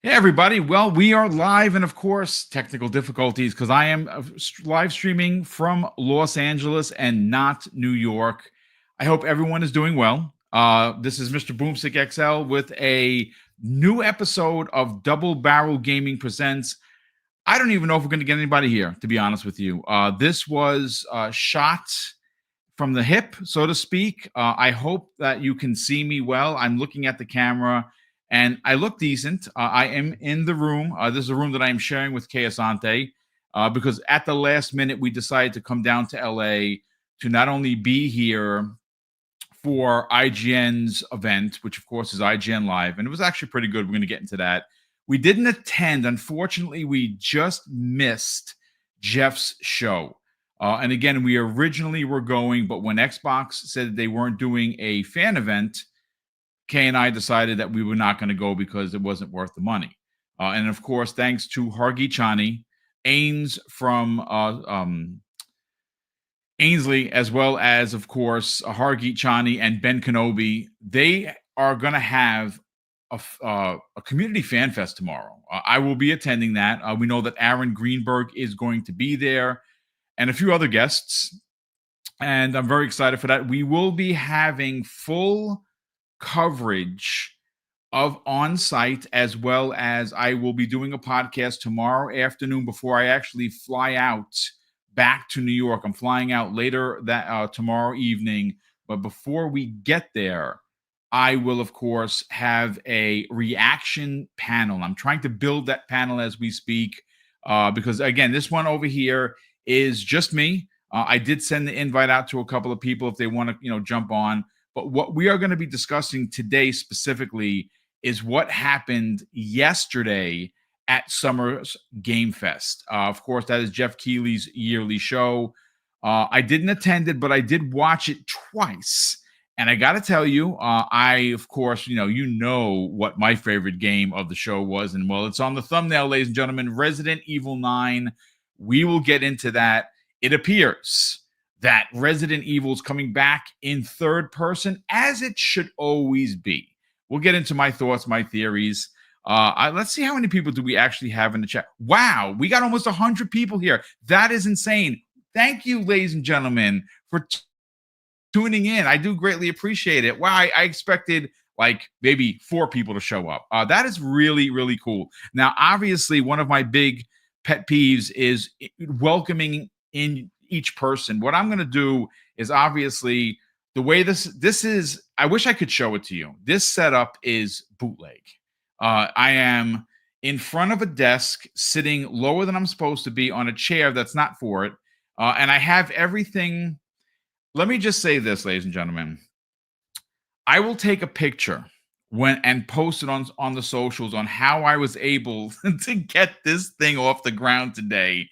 Hey, everybody. Well, we are live, and of course, technical difficulties because I am live streaming from Los Angeles and not New York. I hope everyone is doing well. This is Mr. BoomStick XL with a new episode of Double Barrel Gaming Presents. I don't even know if we're going to get anybody here, to be honest with you. This was shot from the hip, so to speak. I hope that you can see me well. I'm looking at the camera and I look decent. I am in the room. This is a room that I am sharing with Kay Asante because at the last minute we decided to come down to LA to not only be here for IGN's event, which of course is IGN Live, and it was actually pretty good. We're going to get into that. We didn't attend. Unfortunately, we just missed Jeff's show. And again, we originally were going, but when Xbox said they weren't doing a fan event, Kay and I decided that we were not going to go because it wasn't worth the money. And of course, thanks to Hargi Chani, Ains from Ainsley, as well as, of course, Hargeet Chani and Ben Kenobi, they are going to have a community fan fest tomorrow. I will be attending that. We know that Aaron Greenberg is going to be there and a few other guests. And I'm very excited for that. We will be having full coverage of on-site, as well as I will be doing a podcast tomorrow afternoon before I actually fly out back to New York. I'm flying out later that tomorrow evening, but before we get there, I will of course have a reaction panel. I'm trying to build that panel as we speak because again, this one over here is just me. I did send the invite out to a couple of people if they want to, jump on. But what we are going to be discussing today specifically is what happened yesterday at Summer's Game Fest. Of course, that is Jeff Keighley's yearly show. I didn't attend it, but I did watch it twice. And I got to tell you, I, of course, you know what my favorite game of the show was. And, well, it's on the thumbnail, ladies and gentlemen, Resident Evil 9. We will get into that. It appears that Resident Evil is coming back in third person, as it should always be. We'll get into my thoughts, my theories. Let's see how many people do we actually have in the chat. Wow, we got almost 100 people here. That is insane. Thank you, ladies and gentlemen, for tuning in. I do greatly appreciate it. Wow, I expected like maybe 4 people to show up. That is really, really cool. Now, obviously, one of my big pet peeves is welcoming in each person. What I'm going to do is obviously the way this is, I wish I could show it to you. This setup is bootleg. I am in front of a desk sitting lower than I'm supposed to be on a chair that's not for it. And I have everything. Let me just say this, ladies and gentlemen. I will take a picture and post it on the socials on how I was able to get this thing off the ground today.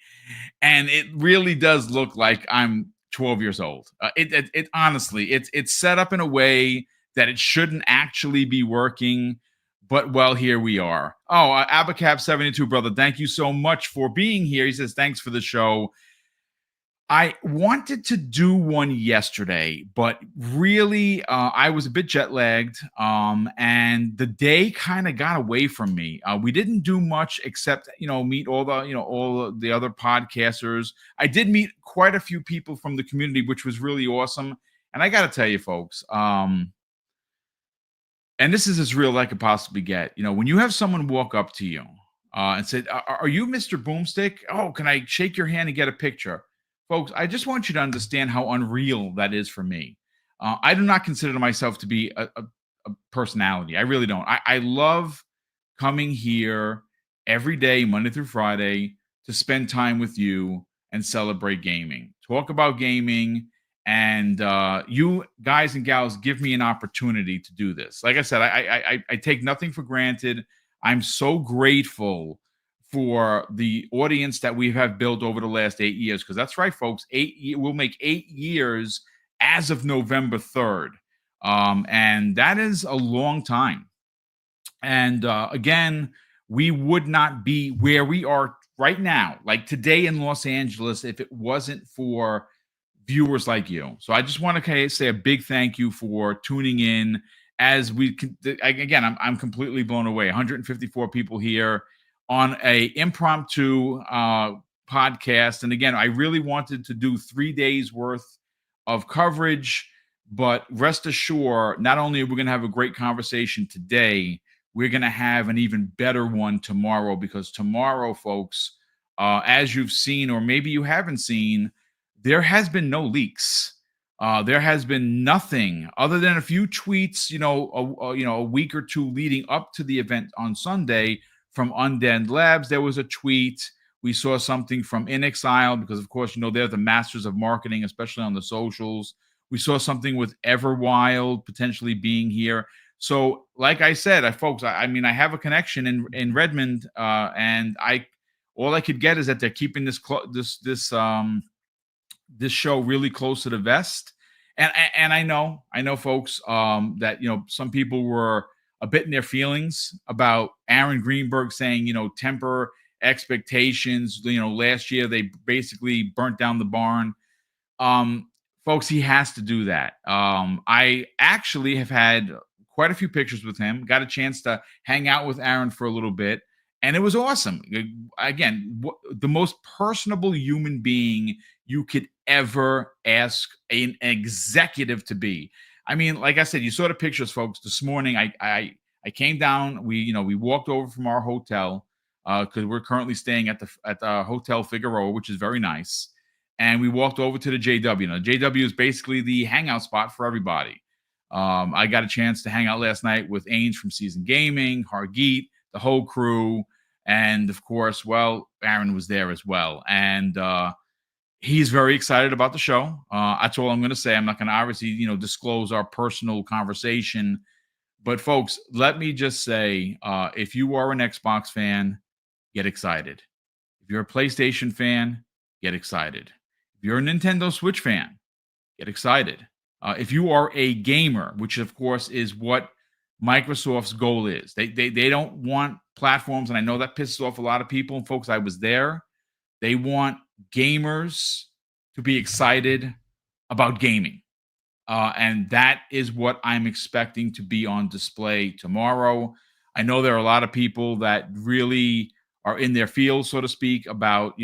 And it really does look like I'm 12 years old. It honestly, it's set up in a way that it shouldn't actually be working. But well, here we are. Oh, Abacab72, brother, thank you so much for being here. He says, thanks for the show. I wanted to do one yesterday, but really, I was a bit jet lagged, and the day kind of got away from me. We didn't do much except, meet all the other podcasters. I did meet quite a few people from the community, which was really awesome. And I got to tell you, folks, and this is as real as I could possibly get. When you have someone walk up to you and say, "Are you Mr. Boomstick? Oh, can I shake your hand and get a picture?" Folks, I just want you to understand how unreal that is for me. I do not consider myself to be a personality. I really don't. I love coming here every day, Monday through Friday, to spend time with you and celebrate gaming, talk about gaming, and you guys and gals give me an opportunity to do this. Like I said, I take nothing for granted. I'm so grateful for the audience that we have built over the last 8 years. Because that's right, folks. We'll make 8 years as of November 3rd. And that is a long time. And again, we would not be where we are right now, like today in Los Angeles, if it wasn't for viewers like you. So I just want to say a big thank you for tuning in as again, I'm completely blown away. 154 people here on a impromptu podcast. And again, I really wanted to do 3 days worth of coverage, but rest assured, not only are we going to have a great conversation today, we're going to have an even better one tomorrow, because tomorrow, folks, as you've seen, or maybe you haven't seen, there has been no leaks. There has been nothing other than a few tweets, a week or two leading up to the event on Sunday from Undead Labs. There was a tweet. We saw something from In Exile, because, of course, they're the masters of marketing, especially on the socials. We saw something with Everwild potentially being here. So, like I said, folks, I mean, I have a connection in Redmond, and all I could get is that they're keeping this show really close to the vest. And I know, folks, that some people were a bit in their feelings about Aaron Greenberg saying, temper expectations. Last year they basically burnt down the barn. Folks, he has to do that. I actually have had quite a few pictures with him, got a chance to hang out with Aaron for a little bit, and it was awesome. Again, the most personable human being you could ever ask an executive to be. I mean, like I said, you saw the pictures, folks. This morning, I came down. We walked over from our hotel, because we're currently staying at the Hotel Figueroa, which is very nice. And we walked over to the JW. Now, JW is basically the hangout spot for everybody. I got a chance to hang out last night with Ainge from Season Gaming, Hargeet, the whole crew, and of course, Aaron was there as well. And he's very excited about the show. That's all I'm going to say. I'm not going to obviously, disclose our personal conversation. But folks, let me just say, if you are an Xbox fan, get excited. If you're a PlayStation fan, get excited. If you're a Nintendo Switch fan, get excited. If you are a gamer, which of course is what Microsoft's goal is, they don't want platforms, and I know that pisses off a lot of people. And folks, I was there. They want gamers to be excited about gaming. And that is what I'm expecting to be on display tomorrow. I know there are a lot of people that really are in their field, so to speak, about,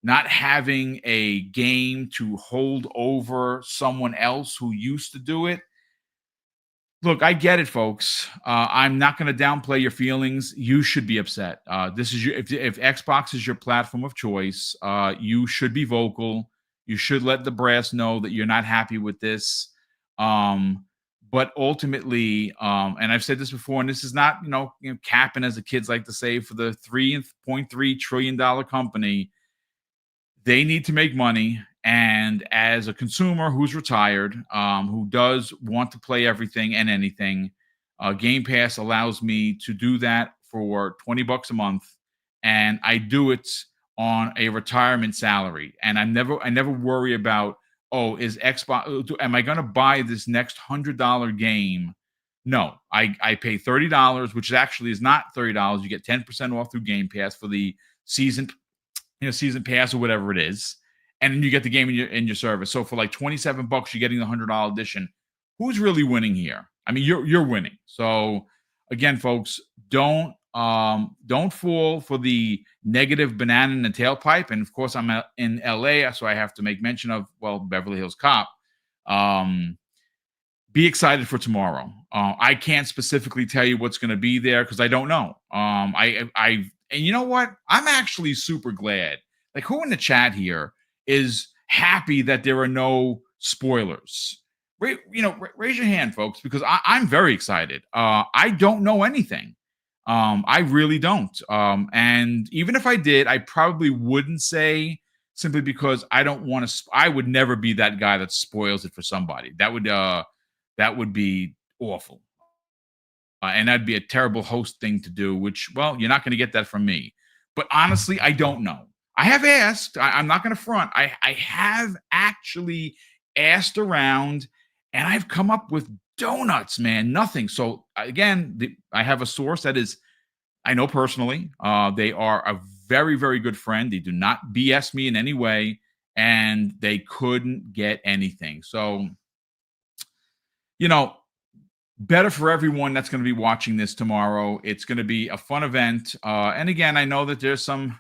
not having a game to hold over someone else who used to do it. Look, I get it, folks. I'm not going to downplay your feelings. You should be upset. This is if Xbox is your platform of choice, you should be vocal. You should let the brass know that you're not happy with this. But ultimately, and I've said this before, and this is not, capping, as the kids like to say, for the $3.3 trillion company. They need to make money. And as a consumer who's retired, who does want to play everything and anything, Game Pass allows me to do that for $20 a month. And I do it on a retirement salary. And I never worry about, is Xbox, am I going to buy this next $100 game? No, I pay $30, which actually is not $30. You get 10% off through Game Pass for the season pass or whatever it is. And then you get the game in your service. So for like $27, you're getting the $100 edition. Who's really winning here? I mean, you're winning. So again, folks, don't fall for the negative banana in the tailpipe. And of course, I'm in LA, so I have to make mention of, Beverly Hills Cop. Be excited for tomorrow. I can't specifically tell you what's going to be there because I don't know. And you know what? I'm actually super glad. Like, who in the chat here is happy that there are no spoilers? Raise your hand, folks, because I'm very excited. I don't know anything. I really don't. And even if I did, I probably wouldn't say, simply because I don't want to. I would never be that guy that spoils it for somebody. That would be awful. And that'd be a terrible host thing to do, which, you're not going to get that from me. But honestly, I don't know. I have asked. I'm not going to front. I have actually asked around, and I've come up with donuts, man. Nothing. So again, I have a source that is, I know personally. They are a very, very good friend. They do not BS me in any way, and they couldn't get anything. So you know, better for everyone that's going to be watching this tomorrow. It's going to be a fun event. And again, I know that there's some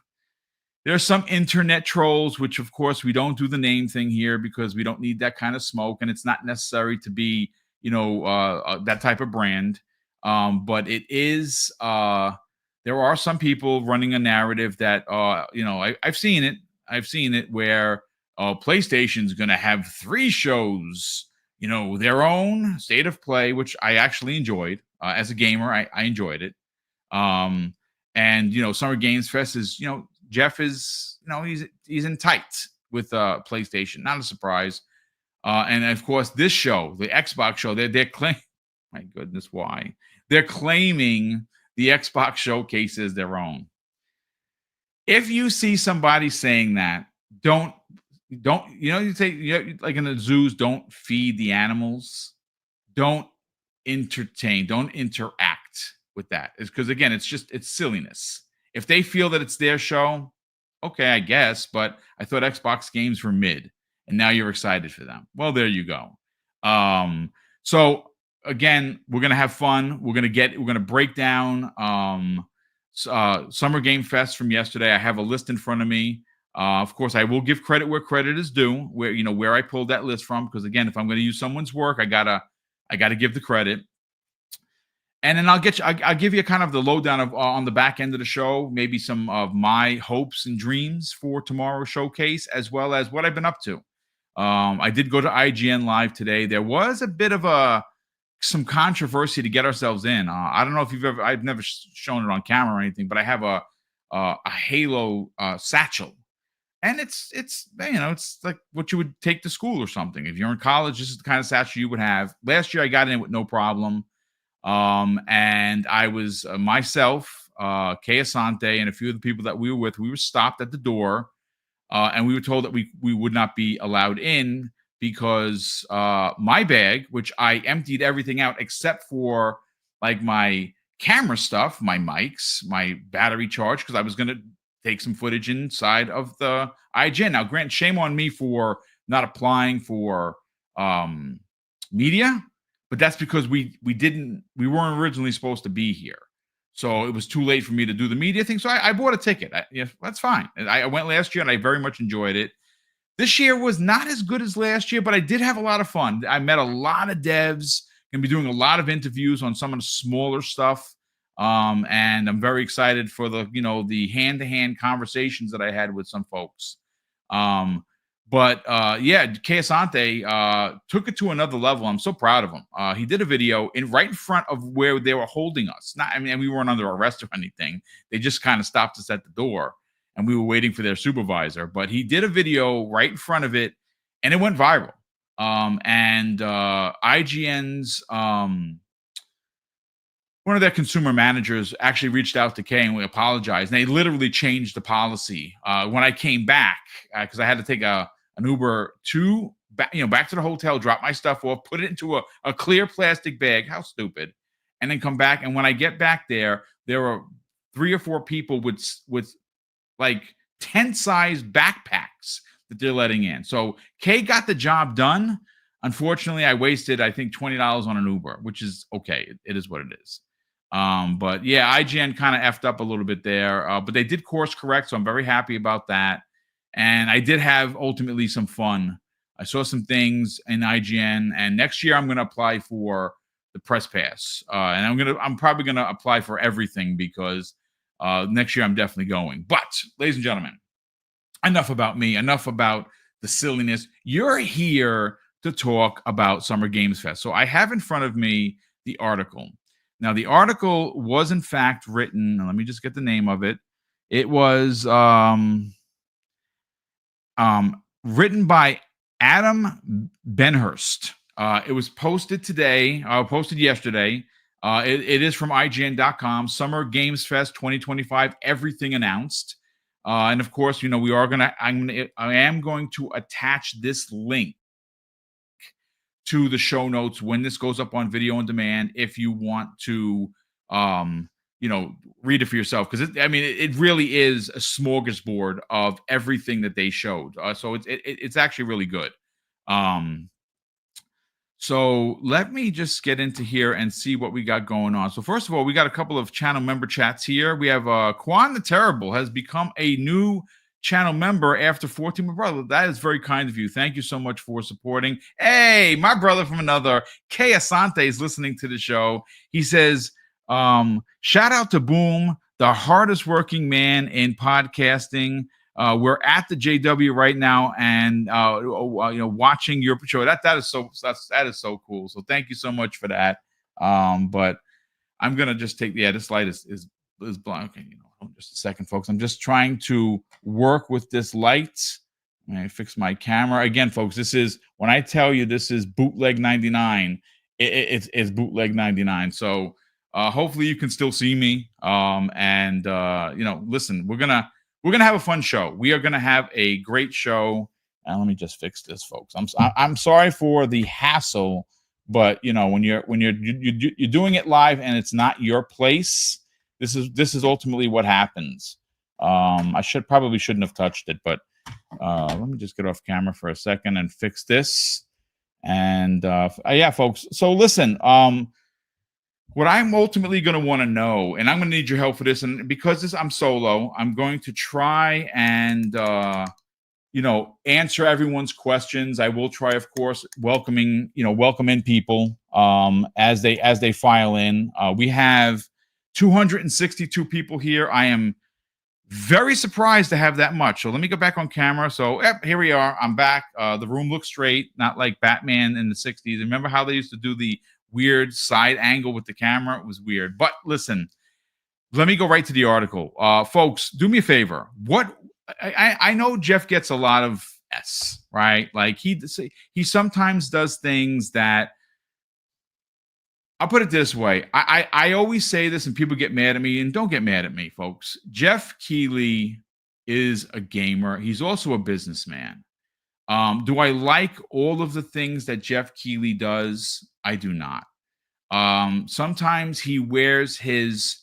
internet trolls, which of course we don't do the name thing here because we don't need that kind of smoke, and it's not necessary to be, that type of brand. But it is. There are some people running a narrative that, I've seen it. I've seen it where PlayStation's going to have 3 shows, their own state of play, which I actually enjoyed as a gamer. I enjoyed it. Um, and Summer Games Fest is, Jeff is, he's in tight with PlayStation. Not a surprise. And of course, this show, the Xbox show, they're claiming. My goodness, why they're claiming the Xbox showcase is their own? If you see somebody saying that, don't you say, like in the zoos, don't feed the animals, don't don't interact with that. Is because again, it's silliness. If they feel that it's their show, okay, I guess, but I thought Xbox games were mid, and now you're excited for them. Well, there you go. So again, we're gonna have fun. We're gonna break down Summer Game Fest from yesterday. I have a list in front of me. Of course, I will give credit where credit is due, where I pulled that list from. Because again, if I'm going to use someone's work, I gotta give the credit. And then I'll give you kind of the lowdown of on the back end of the show, maybe some of my hopes and dreams for tomorrow's showcase, as well as what I've been up to. I did go to IGN Live today. There was a bit of some controversy to get ourselves in. I don't know if I've never shown it on camera or anything, but I have a Halo satchel. And it's like what you would take to school or something. If you're in college, this is the kind of satchel you would have. Last year, I got in with no problem. And I was myself, Kay Asante, and a few of the people that we were with. We were stopped at the door, and we were told that we would not be allowed in because my bag, which I emptied everything out except for like my camera stuff, my mics, my battery charge, because I was going to take some footage inside of the IGN. Now, Grant, shame on me for not applying for media, but that's because we weren't originally supposed to be here. So it was too late for me to do the media thing. So I bought a ticket. That's fine. I went last year and I very much enjoyed it. This year was not as good as last year, but I did have a lot of fun. I met a lot of devs. Going to be doing a lot of interviews on some of the smaller stuff. And I'm very excited for the hand-to-hand conversations that I had with some folks. But Kay Asante took it to another level. I'm so proud of him. He did a video right in front of where they were holding us. We weren't under arrest or anything. They just kind of stopped us at the door, and we were waiting for their supervisor. But he did a video right in front of it, and it went viral. And IGN's one of their consumer managers actually reached out to Kay and we apologized. And they literally changed the policy when I came back because I had to take an Uber back to the hotel, drop my stuff off, put it into a clear plastic bag. How stupid! And then come back. And when I get back there were 3 or 4 people with like tent-sized backpacks that they're letting in. So Kay got the job done. Unfortunately, I wasted, I think, $20 on an Uber, which is okay. It is what it is. But yeah, IGN kind of effed up a little bit there, but they did course correct, so I'm very happy about that. And I did have ultimately some fun. I saw some things in IGN, and next year I'm going to apply for the press pass, and I'm probably gonna apply for everything because next year I'm definitely going. But, ladies and gentlemen, enough about me. Enough about the silliness. You're here to talk about Summer Games Fest, so I have in front of me the article. Now, the article was, in fact, written. Let me just get the name of it. It was written by Adam Benhurst. It was posted yesterday. It is from IGN.com. Summer Games Fest 2025. Everything announced. And of course, I am going to attach this link to the show notes when this goes up on video on demand if you want to read it for yourself, because it really is a smorgasbord of everything that they showed, so it's actually really good. So let me just get into here and see what we got going on. So first of all, we got a couple of channel member chats here. We have Quan the Terrible has become a new channel member after 14. My brother, that is very kind of you. Thank you so much for supporting. Hey, my brother from another, Kay Asante, is listening to the show. He says, shout out to Boom, the hardest working man in podcasting. We're at the JW right now, and watching your show. That is so cool. So thank you so much for that. But I'm gonna just take this light is blind. Okay, just a second, folks. I'm just trying to work with this light. Let me fix my camera again, folks. This is when I tell you this is bootleg 99. It's bootleg 99. So hopefully you can still see me. Listen, we're gonna have a fun show. We are gonna have a great show. And let me just fix this, folks. I'm sorry for the hassle, but when you're doing it live and it's not your place, this is ultimately what happens. I shouldn't have touched it, but let me just get off camera for a second and fix this. And yeah, folks. So listen, what I'm ultimately going to want to know, and I'm going to need your help for this, and because I'm solo, I'm going to try and answer everyone's questions. I will try, of course, welcome in people as they file in. We have 262 people here. I am very surprised to have that much. So let me go back on camera. So here we are. I'm back. The room looks straight, not like Batman in the 60s. Remember how they used to do the weird side angle with the camera? It was weird. But listen, let me go right to the article. Folks, do me a favor. I know Jeff gets a lot of S, right? Like he sometimes does things that, I'll put it this way. I always say this and people get mad at me, and don't get mad at me, folks. Jeff Keighley is a gamer. He's also a businessman. Do I like all of the things that Jeff Keighley does? I do not. Sometimes he wears his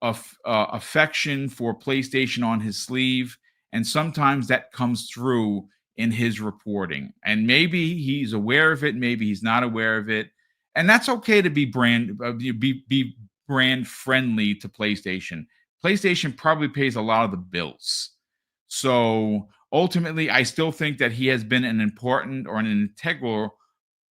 affection for PlayStation on his sleeve, and sometimes that comes through in his reporting. And maybe he's aware of it, maybe he's not aware of it, and that's okay to be brand friendly to PlayStation. PlayStation probably pays a lot of the bills. So ultimately, I still think that he has been an important or an integral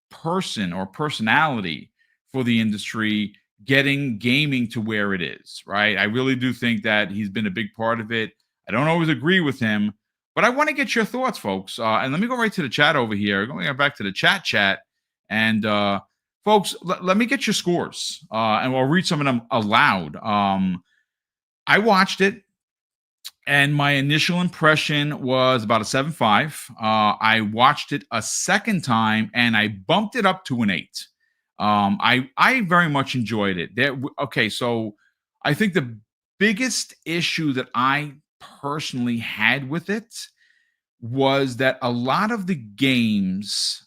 person or personality for the industry, getting gaming to where it is, right? I really do think that he's been a big part of it. I don't always agree with him, but I want to get your thoughts, folks. And let me go right to the chat over here. Going back to the chat. And folks, let me get your scores. And we'll read some of them aloud. I watched it, and my initial impression was about a 7.5. I watched it a second time, and I bumped it up to an 8. I very much enjoyed it. Okay, so I think the biggest issue that I personally had with it was that a lot of the games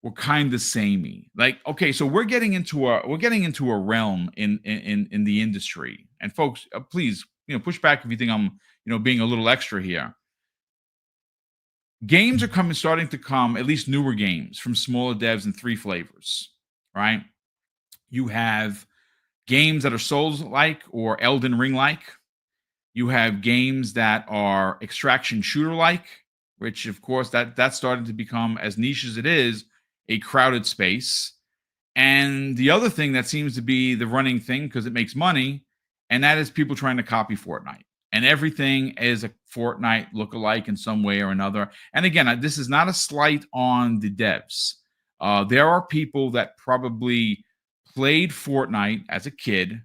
were kind of samey. Like, okay, so we're getting into a realm in the industry, and folks, please, push back if you think I'm being a little extra here. Games are starting to come, at least newer games, from smaller devs in 3 flavors, right? You have games that are Souls-like or Elden Ring-like. You have games that are extraction shooter-like, which, of course, that's starting to become, as niche as it is, a crowded space. And the other thing that seems to be the running thing, because it makes money, and that is people trying to copy Fortnite. And everything is a Fortnite lookalike in some way or another. And again, this is not a slight on the devs. There are people that probably played Fortnite as a kid,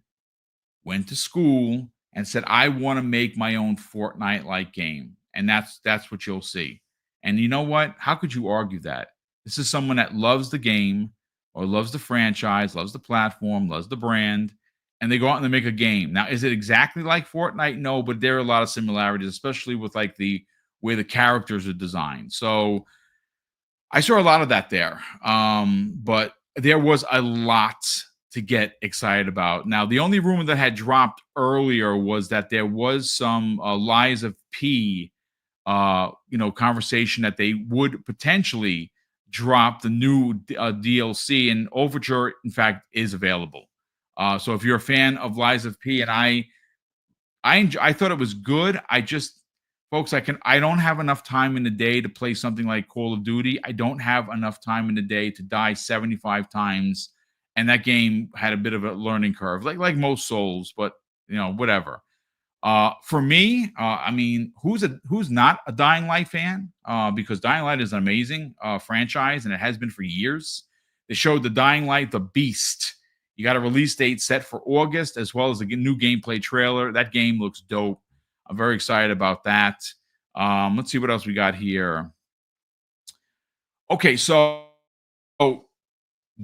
went to school, and said, I want to make my own Fortnite-like game. And that's what you'll see. And you know what? How could you argue that? This is someone that loves the game or loves the franchise, loves the platform, loves the brand, and they go out and they make a game. Now, is it exactly like Fortnite? No, but there are a lot of similarities, especially with like the way the characters are designed. So I saw a lot of that there. But there was a lot to get excited about. Now, the only rumor that had dropped earlier was that there was some Lies of P, conversation that they would potentially dropped the new DLC, and Overture, in fact, is available. So if you're a fan of Lies of P, and I thought it was good. I just, folks, I don't have enough time in the day to play something like Call of Duty. I don't have enough time in the day to die 75 times, and that game had a bit of a learning curve, like most Souls, but whatever. For me, I mean, who's not a Dying Light fan? Because Dying Light is an amazing franchise, and it has been for years. They showed the Dying Light, the Beast. You got a release date set for August, as well as a new gameplay trailer. That game looks dope. I'm very excited about that. Let's see what else we got here. Okay, so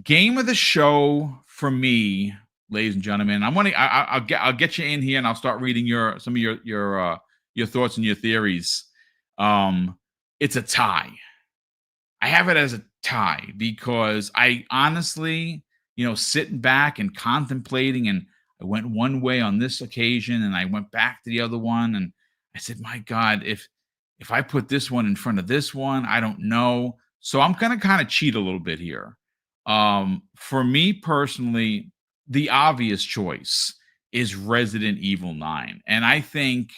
game of the show for me, ladies and gentlemen. I'll get you in here, and I'll start reading some of your thoughts and your theories. It's a tie. I have it as a tie because I honestly, sitting back and contemplating, and I went one way on this occasion, and I went back to the other one, and I said, "My God, if I put this one in front of this one, I don't know." So I'm gonna kind of cheat a little bit here. For me personally, the obvious choice is Resident Evil 9. And I think,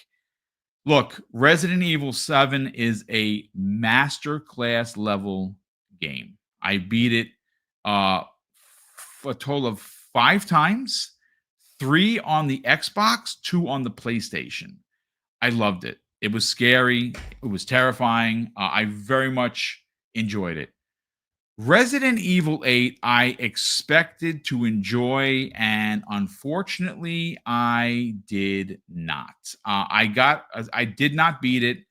look, Resident Evil 7 is a masterclass level game. I beat it for a total of 5 times, 3 on the Xbox, 2 on the PlayStation. I loved it. It was scary. It was terrifying. I very much enjoyed it. Resident Evil 8, I expected to enjoy, and unfortunately, I did not. I did not beat it.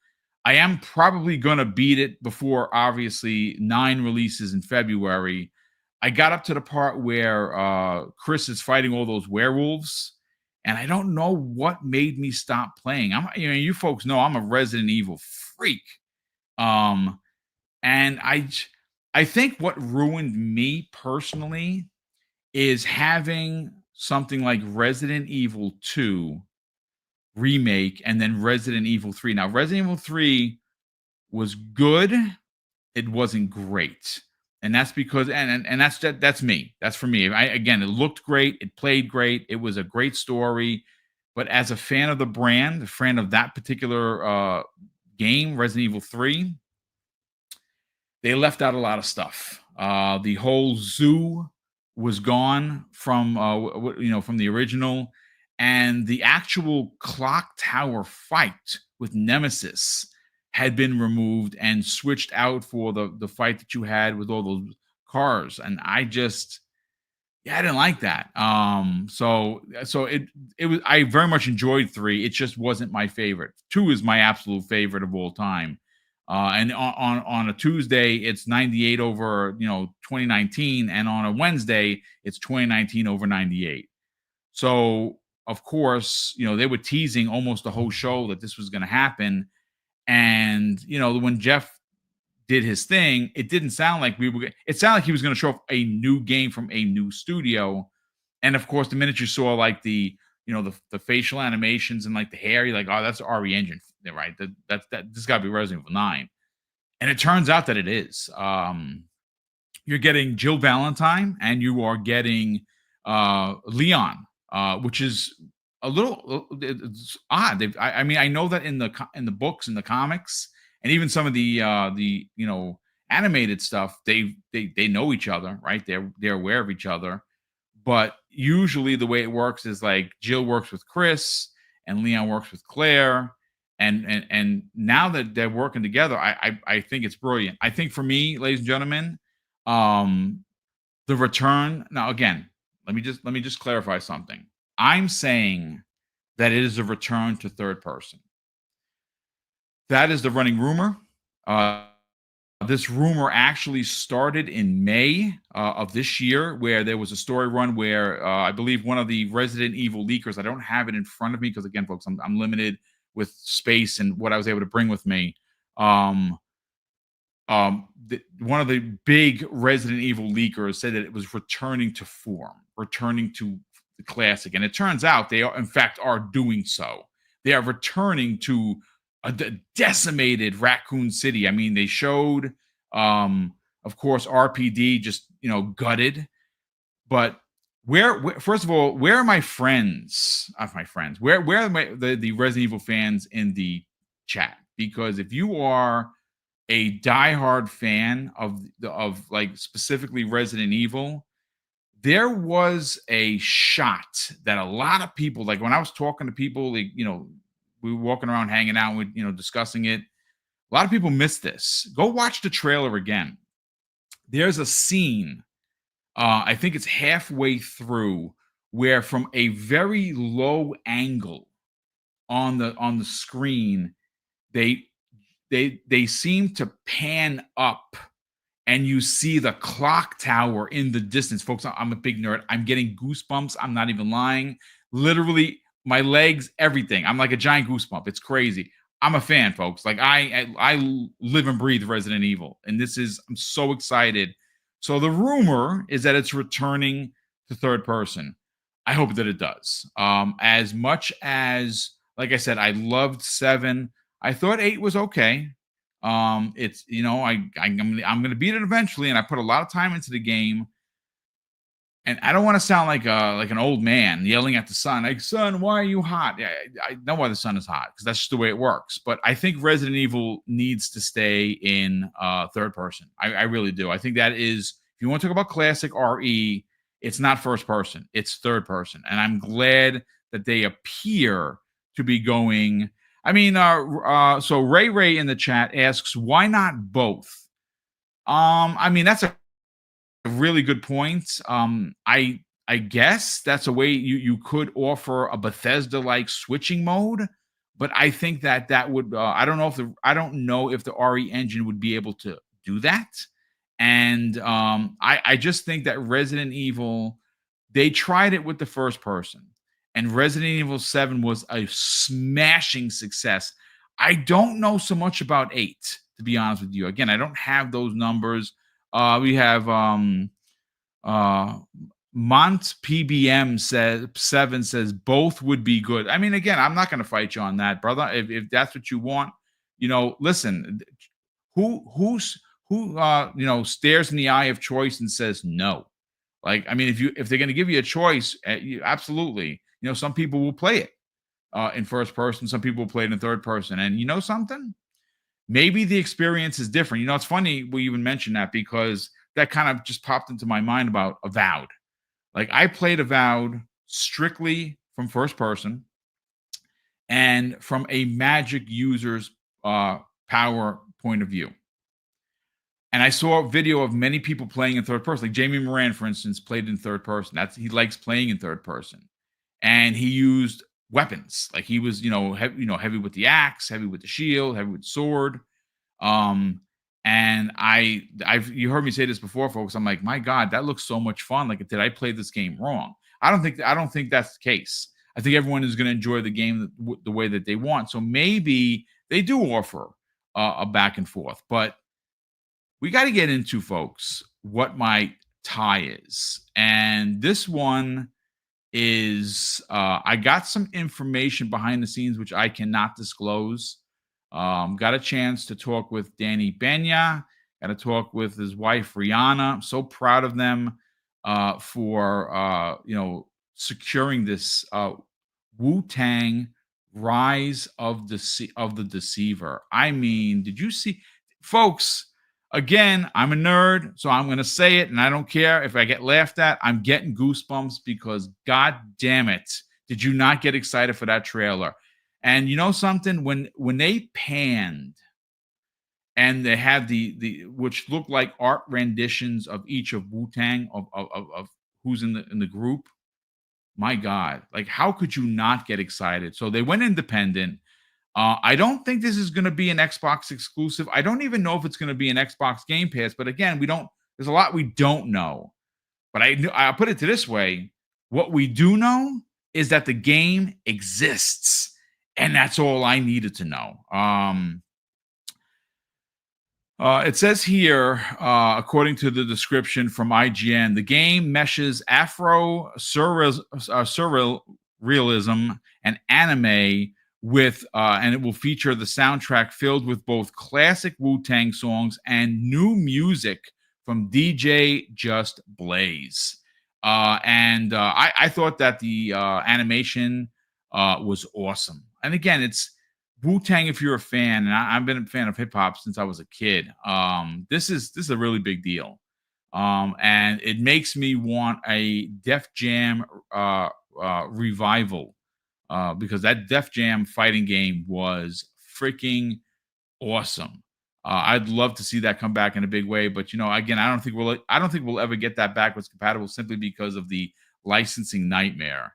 I am probably going to beat it before, obviously, 9 releases in February. I got up to the part where Chris is fighting all those werewolves, and I don't know what made me stop playing. You folks know I'm a Resident Evil freak. And I think what ruined me personally is having something like Resident Evil 2 remake and then Resident Evil 3. Now, Resident Evil 3 was good. It wasn't great. And that's because, and that's me. That's for me. Again, it looked great. It played great. It was a great story. But as a fan of the brand, a fan of that particular game, Resident Evil 3, they left out a lot of stuff. The whole zoo was gone from from the original, and the actual clock tower fight with Nemesis had been removed and switched out for the fight that you had with all those cars. And I didn't like that. So it was, I very much enjoyed 3. It just wasn't my favorite. 2 is my absolute favorite of all time. And on a Tuesday, it's 98 over 2019, and on a Wednesday, it's 2019 over 98. So of course, they were teasing almost the whole show that this was going to happen. And when Jeff did his thing, it didn't sound like it sounded like he was going to show off a new game from a new studio. And of course, the minute you saw like the facial animations and like the hair, you're like, oh, that's RE Engine, right? That this got to be Resident Evil 9. And it turns out that it is. You're getting Jill Valentine, and you are getting Leon, which is a little it's odd. I mean, I know that in the books and the comics, and even some of the animated stuff, they know each other, right? They're aware of each other. But usually the way it works is like Jill works with Chris and Leon works with Claire. And now that they're working together, I think it's brilliant. I think for me, ladies and gentlemen, the return. Now, again, let me just clarify something. I'm saying that it is a return to third person. That is the running rumor. This rumor actually started in May of this year, where there was a story run where I believe one of the Resident Evil leakers, I don't have it in front of me because, again, folks, I'm limited with space and what I was able to bring with me. One of the big Resident Evil leakers said that it was returning to form, returning to the classic. And it turns out they are, in fact, are doing so. They are returning to a decimated Raccoon City. I mean, they showed Of course, RPD just gutted. But where first of all, where are my friends? Of my friends, where are the Resident Evil fans in the chat? Because if you are a diehard fan of like specifically Resident Evil, there was a shot that a lot of people, like when I was talking to people, like, we were walking around hanging out with, discussing it. A lot of people missed this. Go watch the trailer again. There's a scene, I think it's halfway through, where from a very low angle on the screen, they they seem to pan up and you see the clock tower in the distance. Folks, I'm a big nerd. I'm getting goosebumps. I'm not even lying. Literally, my legs, everything. I'm like a giant goosebump. It's crazy. I'm a fan, folks. Like I live and breathe Resident Evil, and I'm so excited. So the rumor is that it's returning to third person. I hope that it does. As much as, like I said, I loved 7. I thought 8 was okay. It's I'm gonna beat it eventually, and I put a lot of time into the game. And I don't want to sound like an old man yelling at the sun, like, "Son, why are you hot?" Yeah, I know why the sun is hot, because that's just the way it works. But I think Resident Evil needs to stay in third person. I really do. I think that is, if you want to talk about classic RE, it's not first person, it's third person. And I'm glad that they appear to be going. I mean, so Ray in the chat asks, why not both? I mean, that's a really good point. I guess that's a way you could offer a Bethesda like switching mode, but I think that would, I don't know if the RE engine would be able to do that. And I just think that Resident Evil, they tried it with the first person, and Resident Evil 7 was a smashing success. I don't know so much about 8, to be honest with you. Again, I don't have those numbers. We have Mont PBM says 7 says both would be good. I mean, again, I'm not going to fight you on that, brother. If that's what you want, listen. Who stares in the eye of choice and says no? Like, I mean, if they're going to give you a choice, absolutely. Some people will play it in first person. Some people will play it in third person. And you know something? Maybe the experience is different. It's funny we even mentioned that, because that kind of just popped into my mind about Avowed. Like, I played Avowed strictly from first person and from a magic user's power point of view. And I saw a video of many people playing in third person. Like Jamie Moran, for instance, played in third person. He likes playing in third person. And he used weapons. Like, he was, heavy with the axe, heavy with the shield, heavy with the sword. And you heard me say this before, folks. I'm like, my God, that looks so much fun. Like, did I play this game wrong? I don't think that's the case. I think everyone is going to enjoy the game the way that they want. So maybe they do offer a back and forth, but we got to get into, folks, what my tie is. And this one is, I got some information behind the scenes, which I cannot disclose. Got a chance to talk with Danny Benya. Got to talk with his wife, Rihanna. I'm so proud of them for, securing this Wu-Tang Rise of the Deceiver. I mean, did you see, folks? Again, I'm a nerd, so I'm going to say it, and I don't care if I get laughed at. I'm getting goosebumps, because, God damn it, did you not get excited for that trailer? And you know something? When they panned and they had the which looked like art renditions of each of Wu-Tang, of who's in the group, my God, like, how could you not get excited? So they went independent. I don't think this is going to be an Xbox exclusive. I don't even know if it's going to be an Xbox Game Pass. But again, there's a lot we don't know. But I'll put it this way. What we do know is that the game exists. And that's all I needed to know. It says here, according to the description from IGN, the game meshes Afro surrealism and anime with, and it will feature the soundtrack filled with both classic Wu-Tang songs and new music from DJ Just Blaze. I thought that the animation was awesome. And again, it's Wu Tang. If you're a fan, and I've been a fan of hip hop since I was a kid, this is a really big deal. And it makes me want a Def Jam revival because that Def Jam fighting game was freaking awesome. I'd love to see that come back in a big way, but again, I don't think we'll ever get that back what's compatible simply because of the licensing nightmare.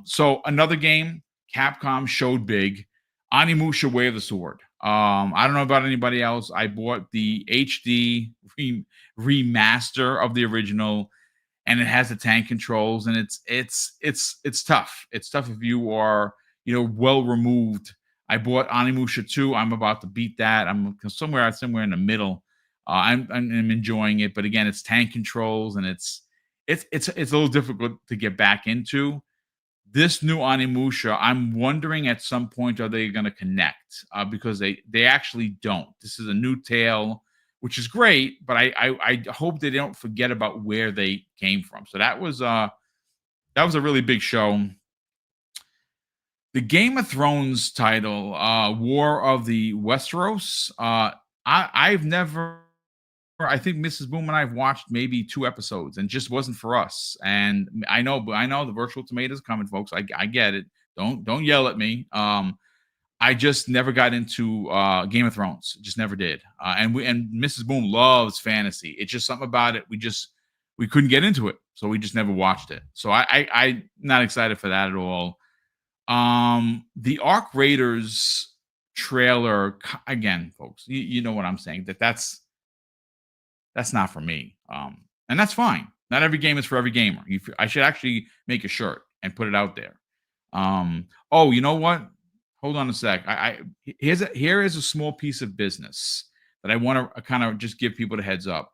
So another game, Capcom showed big, Animusha Way of the Sword. I don't know about anybody else. I bought the HD remaster of the original, and it has the tank controls, and it's tough. It's tough if you are well removed. I bought Animusha 2. I'm about to beat that. I'm somewhere in the middle. I'm enjoying it, but again, it's tank controls, and it's a little difficult to get back into. This new Animusha, I'm wondering at some point are they going to connect because they actually don't. This is a new tale, which is great, but I hope they don't forget about where they came from. So that was a really big show. The Game of Thrones title, War of the Westeros. I've never. I think Mrs. Boom and I've watched maybe 2 episodes, and just wasn't for us. And I know the virtual tomatoes coming, folks. I get it. Don't yell at me. I just never got into Game of Thrones. Just never did. And Mrs. Boom loves fantasy. It's just something about it. We couldn't get into it, so we just never watched it. So I'm not excited for that at all. The Arc Raiders trailer, again, folks, you know what I'm saying, that's not for me. And that's fine. Not every game is for every gamer. I should actually make a shirt and put it out there. Oh, you know what? Hold on a sec. Here is a small piece of business that I want to kind of just give people the heads up.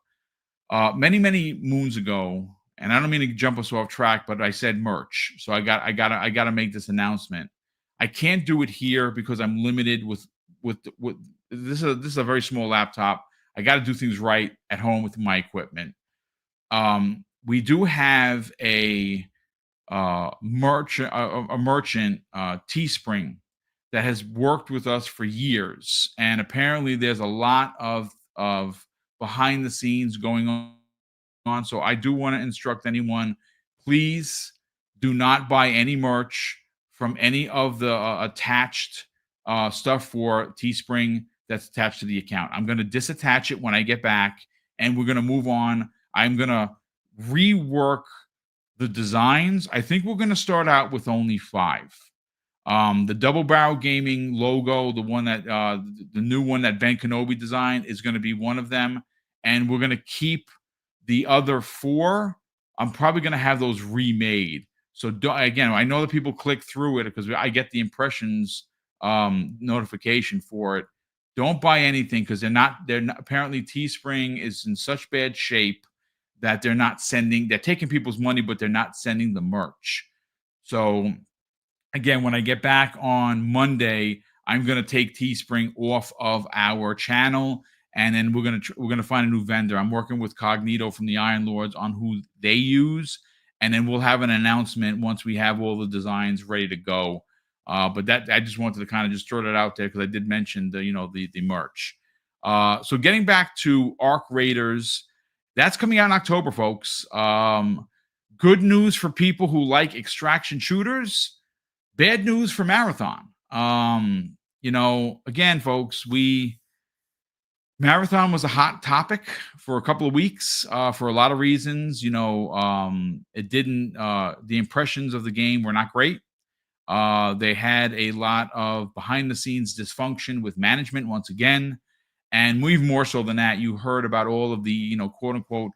Many moons ago, and I don't mean to jump us off track, but I said merch. So I gotta make this announcement. I can't do it here because I'm limited with this is a very small laptop. I got to do things right at home with my equipment. We do have a merchant Teespring that has worked with us for years, and apparently there's a lot of behind the scenes going on. So I do want to instruct anyone, please do not buy any merch from any of the attached stuff for Teespring that's attached to the account. I'm going to disattach it when I get back, and we're going to move on. I'm going to rework the designs. I think we're going to start out with only 5. The Double Barrel Gaming logo, the one that the new one that Ben Kenobi designed, is going to be one of them, and we're going to keep the other 4. I'm probably going to have those remade. So again, I know that people click through it because I get the impressions notification for it. Don't buy anything because they're not. Apparently, Teespring is in such bad shape that they're taking people's money, but they're not sending the merch. So again, when I get back on Monday, I'm going to take Teespring off of our channel, and then we're going to find a new vendor. I'm working with Cognito from the Iron Lords on who they use, and then we'll have an announcement once we have all the designs ready to go. But that I just wanted to kind of just throw that out there because I did mention the merch. So getting back to Arc Raiders, that's coming out in October, folks. Good news for people who like extraction shooters. Bad news for Marathon. Again, folks, Marathon was a hot topic for a couple of weeks for a lot of reasons. It didn't. The impressions of the game were not great. They had a lot of behind the scenes dysfunction with management once again. And even more so than that, you heard about all of the, quote unquote,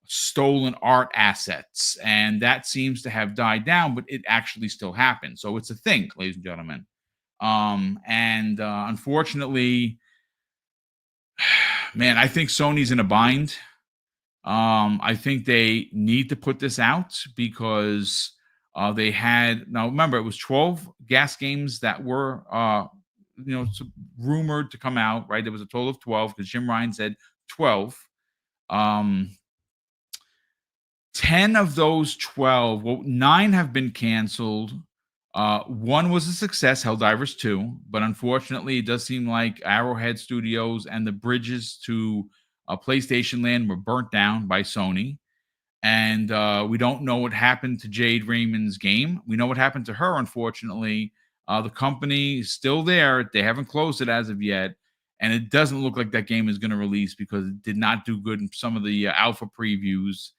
stolen art assets. And that seems to have died down, but it actually still happens. So it's a thing, ladies and gentlemen. Unfortunately, man, I think Sony's in a bind. I think they need to put this out because they had, now remember, it was 12 gas games that were, rumored to come out, right? There was a total of 12 because Jim Ryan said 12. Um, 10 of those 12, well, 9 have been canceled. One was a success, Helldivers 2, but unfortunately, it does seem like Arrowhead Studios and the bridges to PlayStation Land were burnt down by Sony. And we don't know what happened to Jade Raymond's game. We know what happened to her, unfortunately. The company is still there. They haven't closed it as of yet. And it doesn't look like that game is going to release because it did not do good in some of the alpha previews.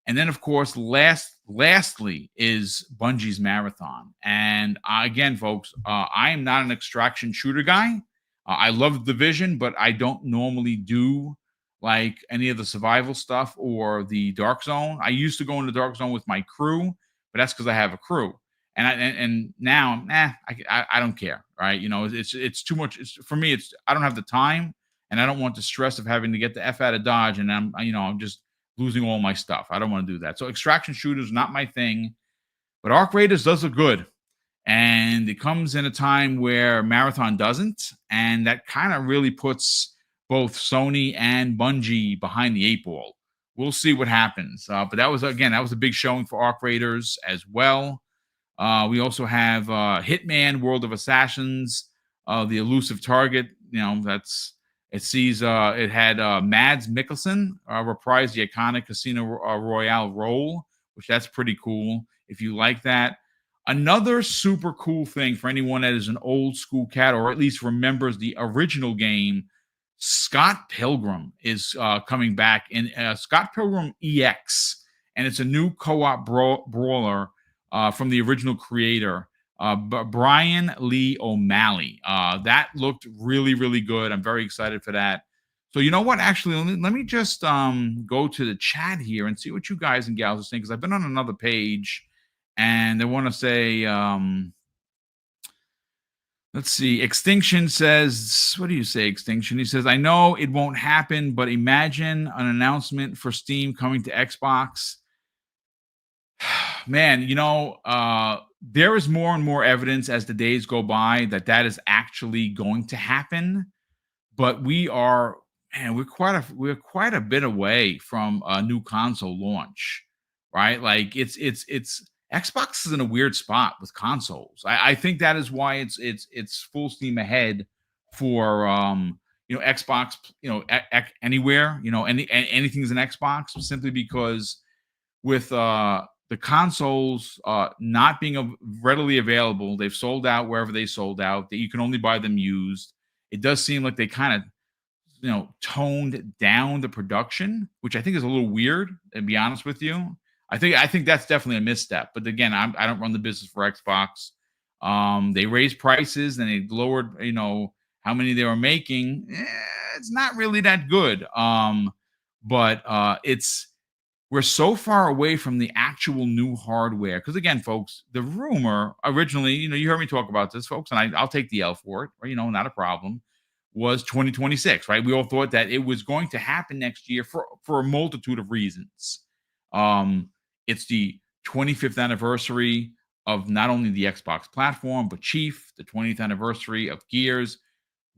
And then, of course, lastly is Bungie's Marathon. And again, folks, I am not an extraction shooter guy. I love the Division, but I don't normally do like any of the survival stuff or the Dark Zone. I used to go into Dark Zone with my crew, but that's because I have a crew. And now, I don't care, right? It's too much. For me. I don't have the time, and I don't want the stress of having to get the f out of Dodge, and I'm just losing all my stuff. I don't want to do that. So extraction shooters not my thing, but Arc Raiders does look good. And it comes in a time where Marathon doesn't, and that kind of really puts both Sony and Bungie behind the 8 ball. We'll see what happens. But that was a big showing for Arc Raiders as well. We also have Hitman: World of Assassins, the elusive target. It had Mads Mikkelsen reprise the iconic Casino Royale role, which that's pretty cool if you like that. Another super cool thing for anyone that is an old school cat or at least remembers the original game, Scott Pilgrim is coming back in Scott Pilgrim EX, and it's a new co-op brawler from the original creator, Brian Lee O'Malley. That looked really, really good. I'm very excited for that. So you know what? Actually, let me just go to the chat here and see what you guys and gals are saying, because I've been on another page, and they want to say, let's see. Extinction says, what do you say, Extinction? He says, I know it won't happen, but imagine an announcement for Steam coming to Xbox. Man, there is more and more evidence as the days go by that is actually going to happen. But we're quite a bit away from a new console launch, right? Like it's Xbox is in a weird spot with consoles. I think that is why it's full steam ahead for Xbox, anywhere, anything's an Xbox, simply because with the consoles not being readily available, they've sold out wherever they sold out. That you can only buy them used. It does seem like they kind of toned down the production, which I think is a little weird, to be honest with you. I think that's definitely a misstep. But again, I don't run the business for Xbox. They raised prices and they lowered, how many they were making. It's not really that good. But we're so far away from the actual new hardware. Because again, folks, the rumor originally, you heard me talk about this, folks, and I'll take the L for it, or not a problem, was 2026, right? We all thought that it was going to happen next year for a multitude of reasons. It's the 25th anniversary of not only the Xbox platform, but Chief, the 20th anniversary of Gears.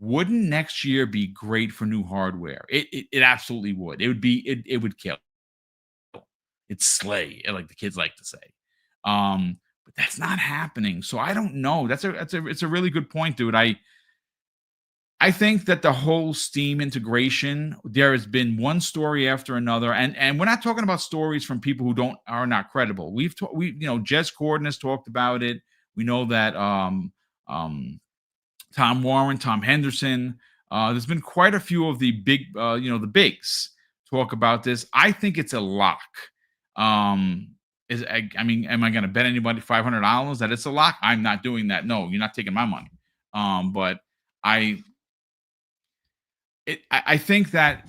Wouldn't next year be great for new hardware? It absolutely would. It would kill. It's slay, like the kids like to say. But that's not happening. So I don't know. It's a really good point, dude. I think that the whole Steam integration, there has been one story after another, and we're not talking about stories from people who are not credible. Jez Corden has talked about it. We know that Tom Warren, Tom Henderson. There's been quite a few of the big, the bigs talk about this. I think it's a lock. Am I going to bet anybody $500 that it's a lock? I'm not doing that. No, you're not taking my money. But I think that,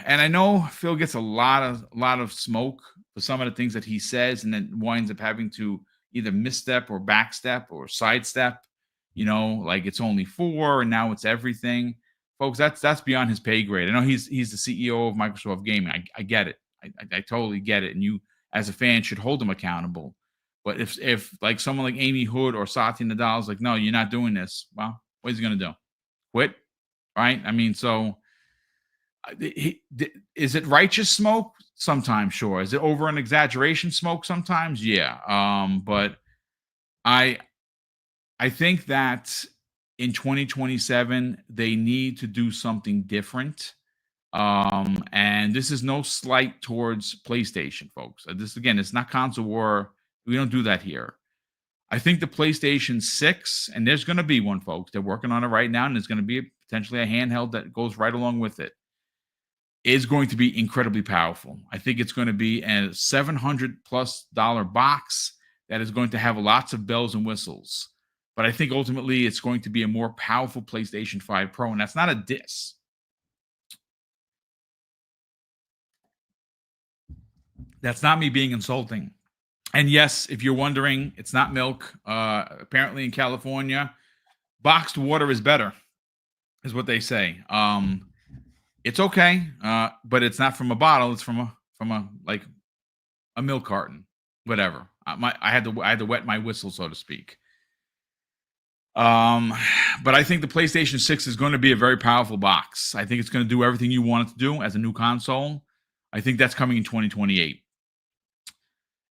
and I know Phil gets a lot of smoke for some of the things that he says, and then winds up having to either misstep or backstep or sidestep. Like it's only 4 and now it's everything. Folks, that's beyond his pay grade. I know he's the CEO of Microsoft Gaming. I get it. I totally get it. And you, as a fan, should hold him accountable. But if like someone like Amy Hood or Satya Nadal is like, no, you're not doing this. Well, what is he going to do? Quit? Right? I mean, so Is it righteous smoke? Sometimes, sure. Is it over an exaggeration smoke? Sometimes, yeah. But I I think that in 2027 they need to do something different. And this is no slight towards PlayStation, folks. This again, it's not console war. We don't do that here. I think the PlayStation 6, and there's going to be one, folks. They're working on it right now, and there's going to be potentially a handheld that goes right along with it. Is going to be incredibly powerful. I think it's going to be a $700+ box that is going to have lots of bells and whistles. But I think ultimately it's going to be a more powerful PlayStation 5 Pro, and that's not a diss. That's not me being insulting. And yes, if you're wondering, it's not milk. Apparently in California, boxed water is better, is what they say. It's okay, but it's not from a bottle. It's from a like a milk carton, whatever. I had to wet my whistle, so to speak. But I think the PlayStation 6 is going to be a very powerful box. I think it's going to do everything you want it to do as a new console. I think that's coming in 2028.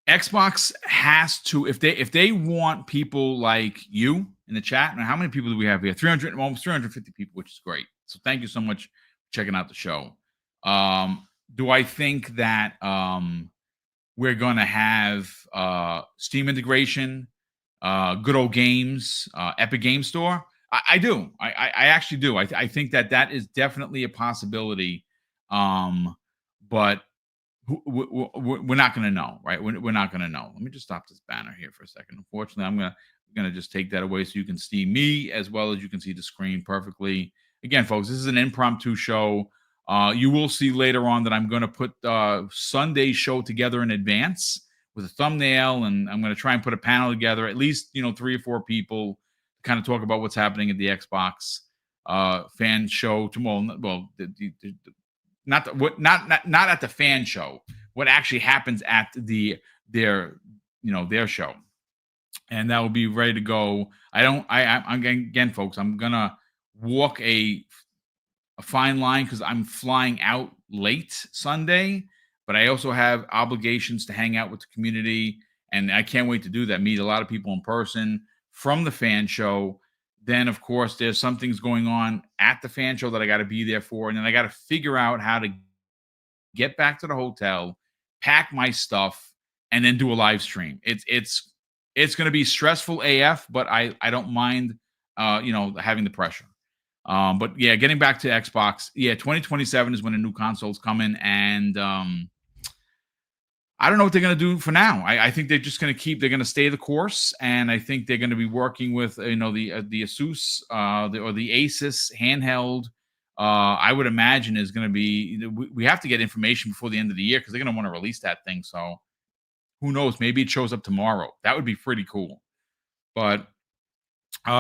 Xbox has to, if they want people like you in the chat. Now, how many people do we have here? 300, almost 350 people, which is great. So thank you so much for checking out the show. Do I think that we're going to have Steam integration, good old games, Epic Game Store? I do. I actually do. I think that is definitely a possibility. But we're not going to know, right? We're not going to know. Let me just stop this banner here for a second. Unfortunately, I'm going to just take that away so you can see me as well as you can see the screen perfectly. Again, folks, this is an impromptu show. You will see later on that I'm going to put Sunday's show together in advance with a thumbnail, and I'm going to try and put a panel together, at least 3 or 4 people, to kind of talk about what's happening at the Xbox fan show tomorrow. Well, not at the fan show. What actually happens at their show, and that will be ready to go. I'm again, folks. I'm gonna walk a fine line because I'm flying out late Sunday, but I also have obligations to hang out with the community, and I can't wait to do that. Meet a lot of people in person from the fan show. Then, of course, there's some things going on at the fan show that I got to be there for. And then I got to figure out how to get back to the hotel, pack my stuff, and then do a live stream. It's going to be stressful AF, but I don't mind, having the pressure. But yeah, getting back to Xbox, 2027 is when a new console's coming. And I don't know what they're going to do for now. I think they're just going to they're going to stay the course. And I think they're going to be working with, the Asus or the Asus handheld. I would imagine is going to be, we have to get information before the end of the year because they're going to want to release that thing. So who knows? Maybe it shows up tomorrow. That would be pretty cool. But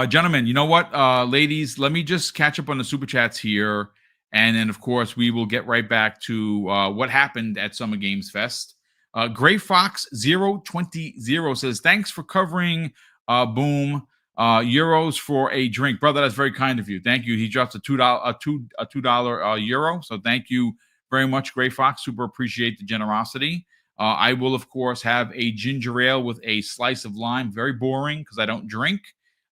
gentlemen, you know what? Ladies, let me just catch up on the super chats here. And then, of course, we will get right back to what happened at Summer Games Fest. Gray Fox 020 says, thanks for covering Boom. Euros for a drink. Brother, that's very kind of you. Thank you. He drops a $2 euro. So thank you very much, Gray Fox. Super appreciate the generosity. I will, of course, have a ginger ale with a slice of lime. Very boring because I don't drink.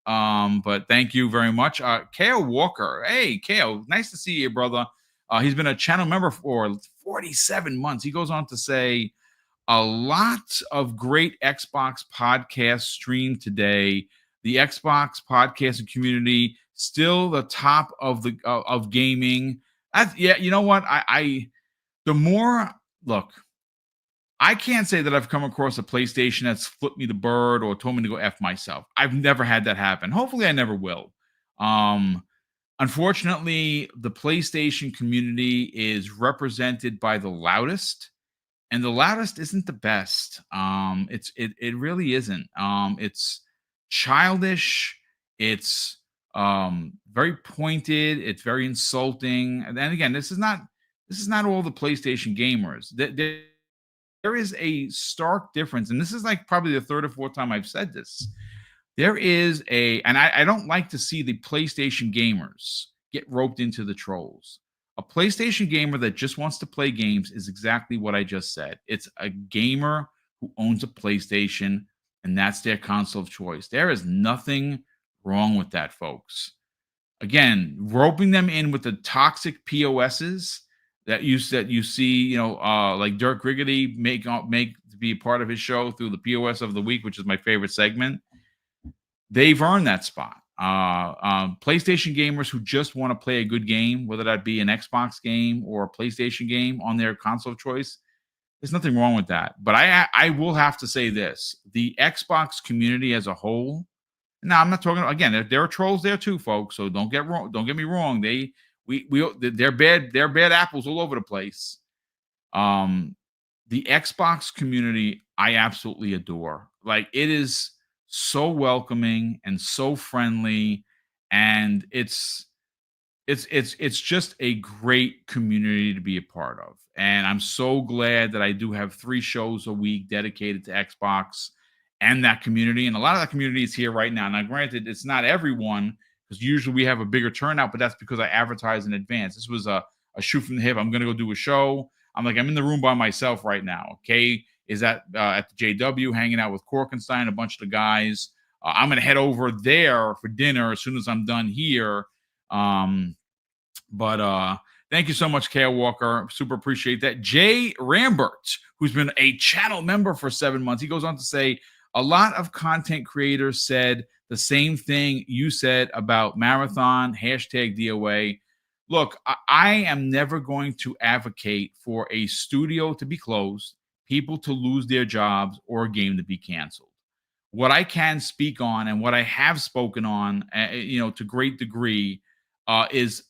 But thank you very much. Kale Walker. Hey, Kale. Nice to see you, brother. He's been a channel member for 47 months. He goes on to say, a lot of great Xbox podcasts streamed today. The Xbox podcasting community still the top of the of gaming. You know what? The more look, I can't say that I've come across a PlayStation that's flipped me the bird or told me to go F myself. I've never had that happen. Hopefully, I never will. Unfortunately, the PlayStation community is represented by the loudest. And the loudest isn't the best. It really isn't. It's childish. It's very pointed. It's very insulting. And then again, this is not all the PlayStation gamers. There is a stark difference, and this is like probably the 3rd or 4th time I've said this. There is and I don't like to see the PlayStation gamers get roped into the trolls. A PlayStation gamer that just wants to play games is exactly what I just said. It's a gamer who owns a PlayStation, and that's their console of choice. There is nothing wrong with that, folks. Again, roping them in with the toxic POSs that you see, like Dirk Griggity make to be a part of his show through the POS of the week, which is my favorite segment. They've earned that spot. PlayStation gamers who just want to play a good game, whether that be an Xbox game or a PlayStation game on their console of choice, there's nothing wrong with that. But I will have to say this: the Xbox community as a whole. Now, I'm not talking again. There are trolls there too, folks. So don't get me wrong. They're bad apples all over the place. Um, the Xbox community I absolutely adore. Like, it is so welcoming and so friendly, and it's just a great community to be a part of. And I'm so glad that I do have 3 shows a week dedicated to Xbox and that community. And a lot of that community is here right now. Now, granted, it's not everyone, because usually we have a bigger turnout, but that's because I advertise in advance. This was a shoot from the hip. I'm going to go do a show. I'm in the room by myself right now. Okay. Is at the JW hanging out with Corkenstein, a bunch of the guys. I'm going to head over there for dinner as soon as I'm done here. But thank you so much, Kale Walker. Super appreciate that. Jay Rambert, who's been a channel member for 7 months, he goes on to say, a lot of content creators said the same thing you said about Marathon, #DOA. Look, I am never going to advocate for a studio to be closed, people to lose their jobs, or a game to be canceled. What I can speak on and what I have spoken on, to great degree, is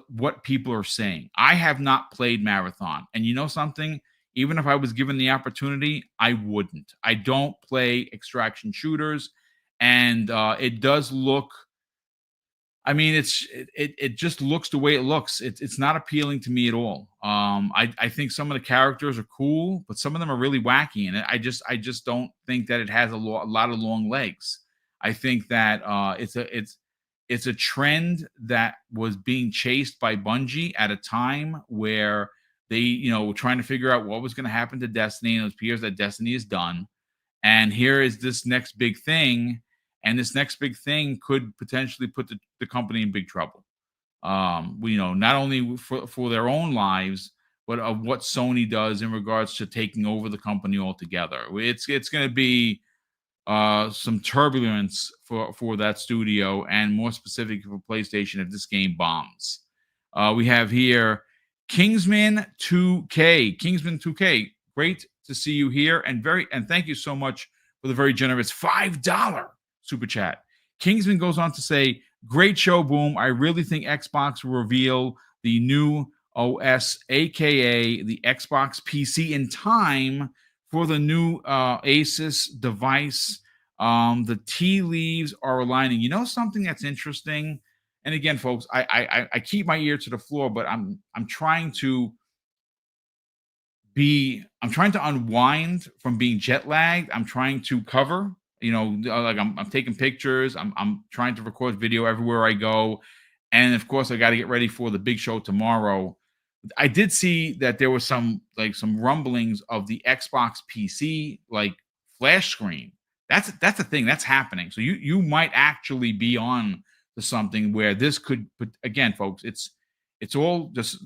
what people are saying. I have not played Marathon, and you know something? Even if I was given the opportunity, I wouldn't. I don't play extraction shooters, and it does look. I mean, it just looks the way it looks. It's not appealing to me at all. I think some of the characters are cool, but some of them are really wacky, and I just don't think that it has a lot of long legs. I think that it's a trend that was being chased by Bungie at a time where they, were trying to figure out what was going to happen to Destiny, and it appears that Destiny is done. And here is this next big thing, and this next big thing could potentially put the company in big trouble. Not only for their own lives, but of what Sony does in regards to taking over the company altogether. It's going to be some turbulence for that studio, and more specific for PlayStation if this game bombs. We have here Kingsman 2K. Kingsman 2K, great to see you here, and thank you so much for the very generous $5 super chat. Kingsman goes on to say, great show, Boom. I really think Xbox will reveal the new OS, aka the Xbox PC, in time for the new Asus device. The tea leaves are aligning. You know something that's interesting? And again, folks, I keep my ear to the floor, but I'm trying to unwind from being jet lagged. I'm trying to cover, like I'm taking pictures. I'm trying to record video everywhere I go. And of course, I got to get ready for the big show tomorrow. I did see that there was some rumblings of the Xbox PC flash screen. That's a thing that's happening. So you might actually be on to something where this could, again, folks, it's all just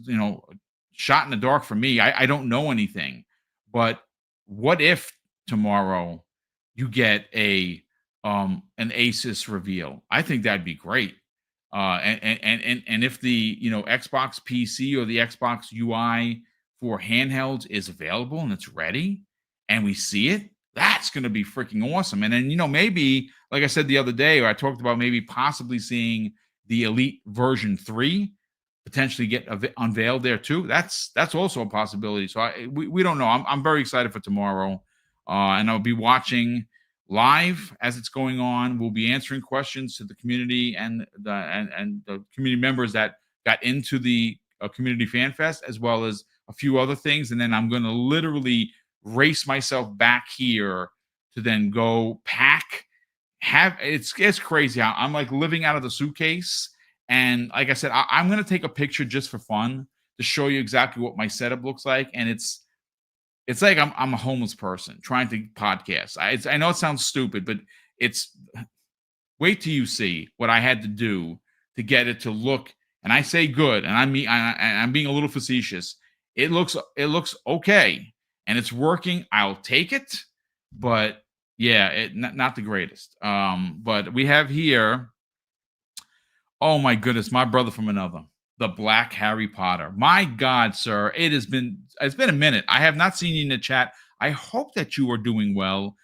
shot in the dark for me. I don't know anything, but what if tomorrow you get an Asus reveal? I think that'd be great. And if the Xbox PC or the Xbox UI for handhelds is available and it's ready, and we see it, that's going to be freaking awesome. And then maybe, like I said the other day, or I talked about maybe possibly seeing the Elite version 3 potentially get unveiled there too. That's also a possibility. So we don't know. I'm very excited for tomorrow, and I'll be watching live as it's going on. We'll be answering questions to the community and the community members that got into the community fan fest, as well as a few other things. And then I'm going to literally race myself back here to then go pack. It's crazy how I'm living out of the suitcase. And like I said, I'm going to take a picture just for fun to show you exactly what my setup looks like, and it's like I'm a homeless person trying to podcast. I know it sounds stupid, but it's wait till you see what I had to do to get it to look. And I say good, and I'm being a little facetious. It looks okay, and it's working. I'll take it, but yeah, not the greatest. But we have here. Oh my goodness, my brother from another, the Black Harry Potter. My God, sir, it's been a minute. I have not seen you in the chat. I hope that you are doing well.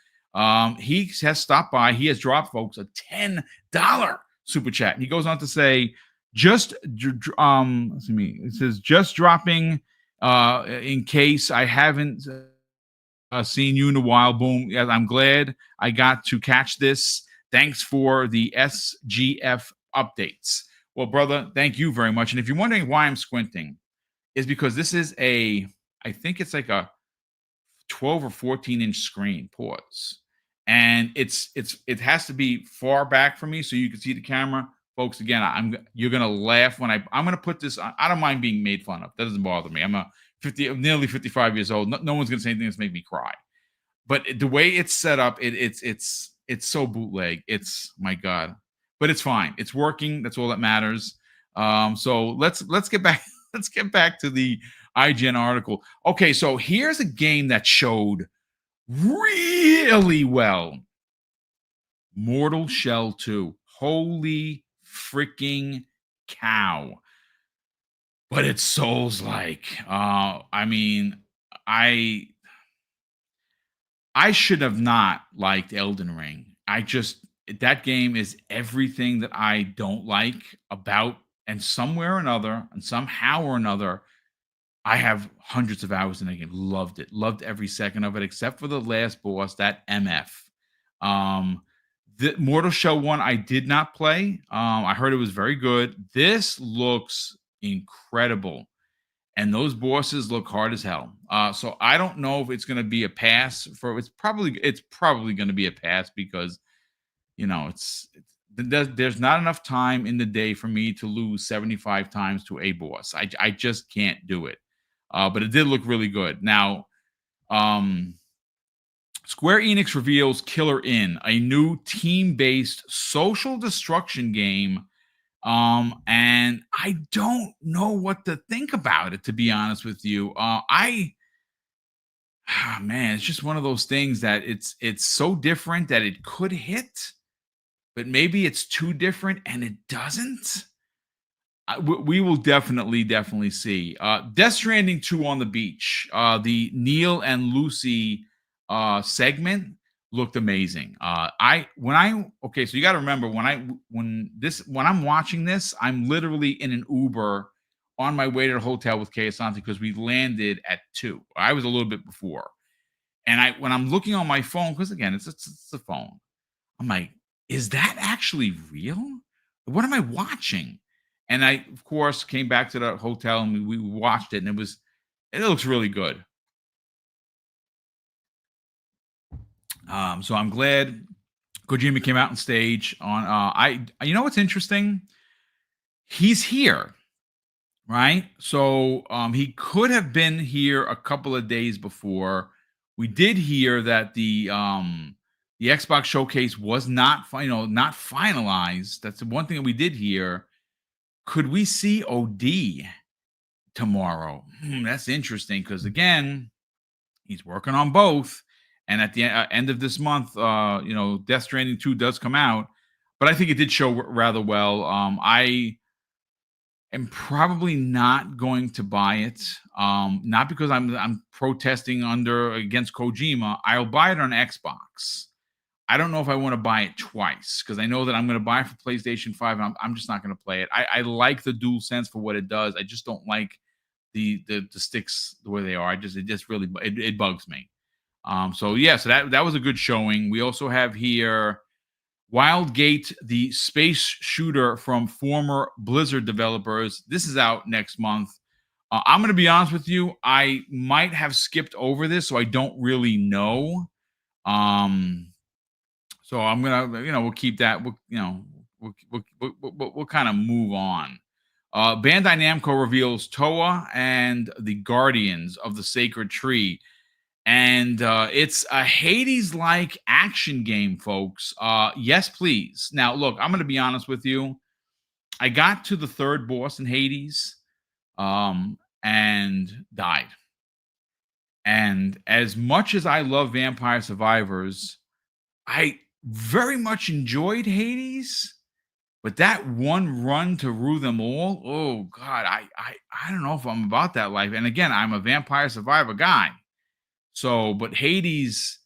He has stopped by. He has dropped, folks, a $10 super chat. And he goes on to say, let's see, it says just dropping in case I haven't seen you in a while. Boom. Yes, I'm glad I got to catch this. Thanks for the SGF updates. Well, brother, thank you very much. And if you're wondering why I'm squinting, is because this is I think it's like a 12 or 14-inch screen. Pause. And it has to be far back from me so you can see the camera. Folks, again, you're gonna laugh when I'm gonna put this on. I don't mind being made fun of. That doesn't bother me. I'm nearly 55 years old. No one's gonna say anything that's make me cry. But the way it's set up, it's so bootleg. It's my God. But it's fine. It's working. That's all that matters. So let's get back. Let's get back to the IGN article. Okay, so here's a game that showed really well. Mortal Shell 2. Holy freaking cow. But it's Souls-like. I mean, I should have not liked Elden Ring. That game is everything that I don't like about, and somewhere or another, and somehow or another, I have hundreds of hours in the game. Loved it. Loved every second of it, except for the last boss, that MF. The Mortal Shell 1 I did not play. I heard it was very good. This looks incredible. And those bosses look hard as hell. So I don't know if it's going to be a pass for. It's probably going to be a pass because there's not enough time in the day for me to lose 75 times to a boss. I just can't do it. But it did look really good. Now, Square Enix reveals Killer In, a new team-based social destruction game. And I don't know what to think about it, to be honest with you. Man, it's just one of those things that it's so different that it could hit, but maybe it's too different and it doesn't. We will definitely see. Death Stranding 2 on the beach. The Neil and Lucy segment looked amazing. Okay, so you got to remember when I'm watching this, I'm literally in an Uber on my way to the hotel with Kay Asante because we landed at 2. I was a little bit before, and when I'm looking on my phone, because again, it's a phone. I'm like, is that actually real? What am I watching? And I, of course, came back to the hotel and we watched it, and it looks really good. So I'm glad Kojima came out on stage on. You know what's interesting? He's here, right? So he could have been here a couple of days before. We did hear that the Xbox showcase was not finalized. That's the one thing that we did hear. Could we see OD tomorrow? That's interesting because again, he's working on both. And at the end of this month, Death Stranding 2 does come out, but I think it did show rather well. I am probably not going to buy it, not because I'm protesting against Kojima. I'll buy it on Xbox. I don't know if I want to buy it twice because I know that I'm going to buy it for PlayStation 5 and I'm just not going to play it. I like the DualSense for what it does. I just don't like the sticks the way they are. It just really bugs me. So that was a good showing. We also have here Wildgate, the space shooter from former Blizzard developers. This is out next month. I'm going to be honest with you. I might have skipped over this, so I don't really know. So I'm gonna, we'll keep that. We'll kind of move on. Bandai Namco reveals Toa and the Guardians of the Sacred Tree. And it's a Hades-like action game, folks. Yes, please. Now, look, I'm going to be honest with you. I got to the third boss in Hades and died. And as much as I love Vampire Survivors, I very much enjoyed Hades. But that one run to rue them all, oh God, I don't know if I'm about that life. And again, I'm a Vampire Survivor guy. So, but Hades,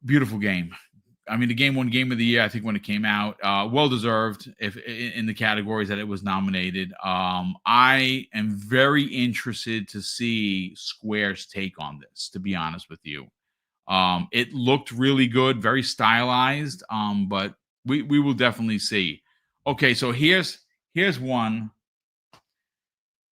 beautiful game. I mean, the game won Game of the Year, I think, when it came out. Well deserved if in the categories that it was nominated. I am very interested to see Square's take on this, to be honest with you. It looked really good, very stylized, but we will definitely see. Okay, so here's one.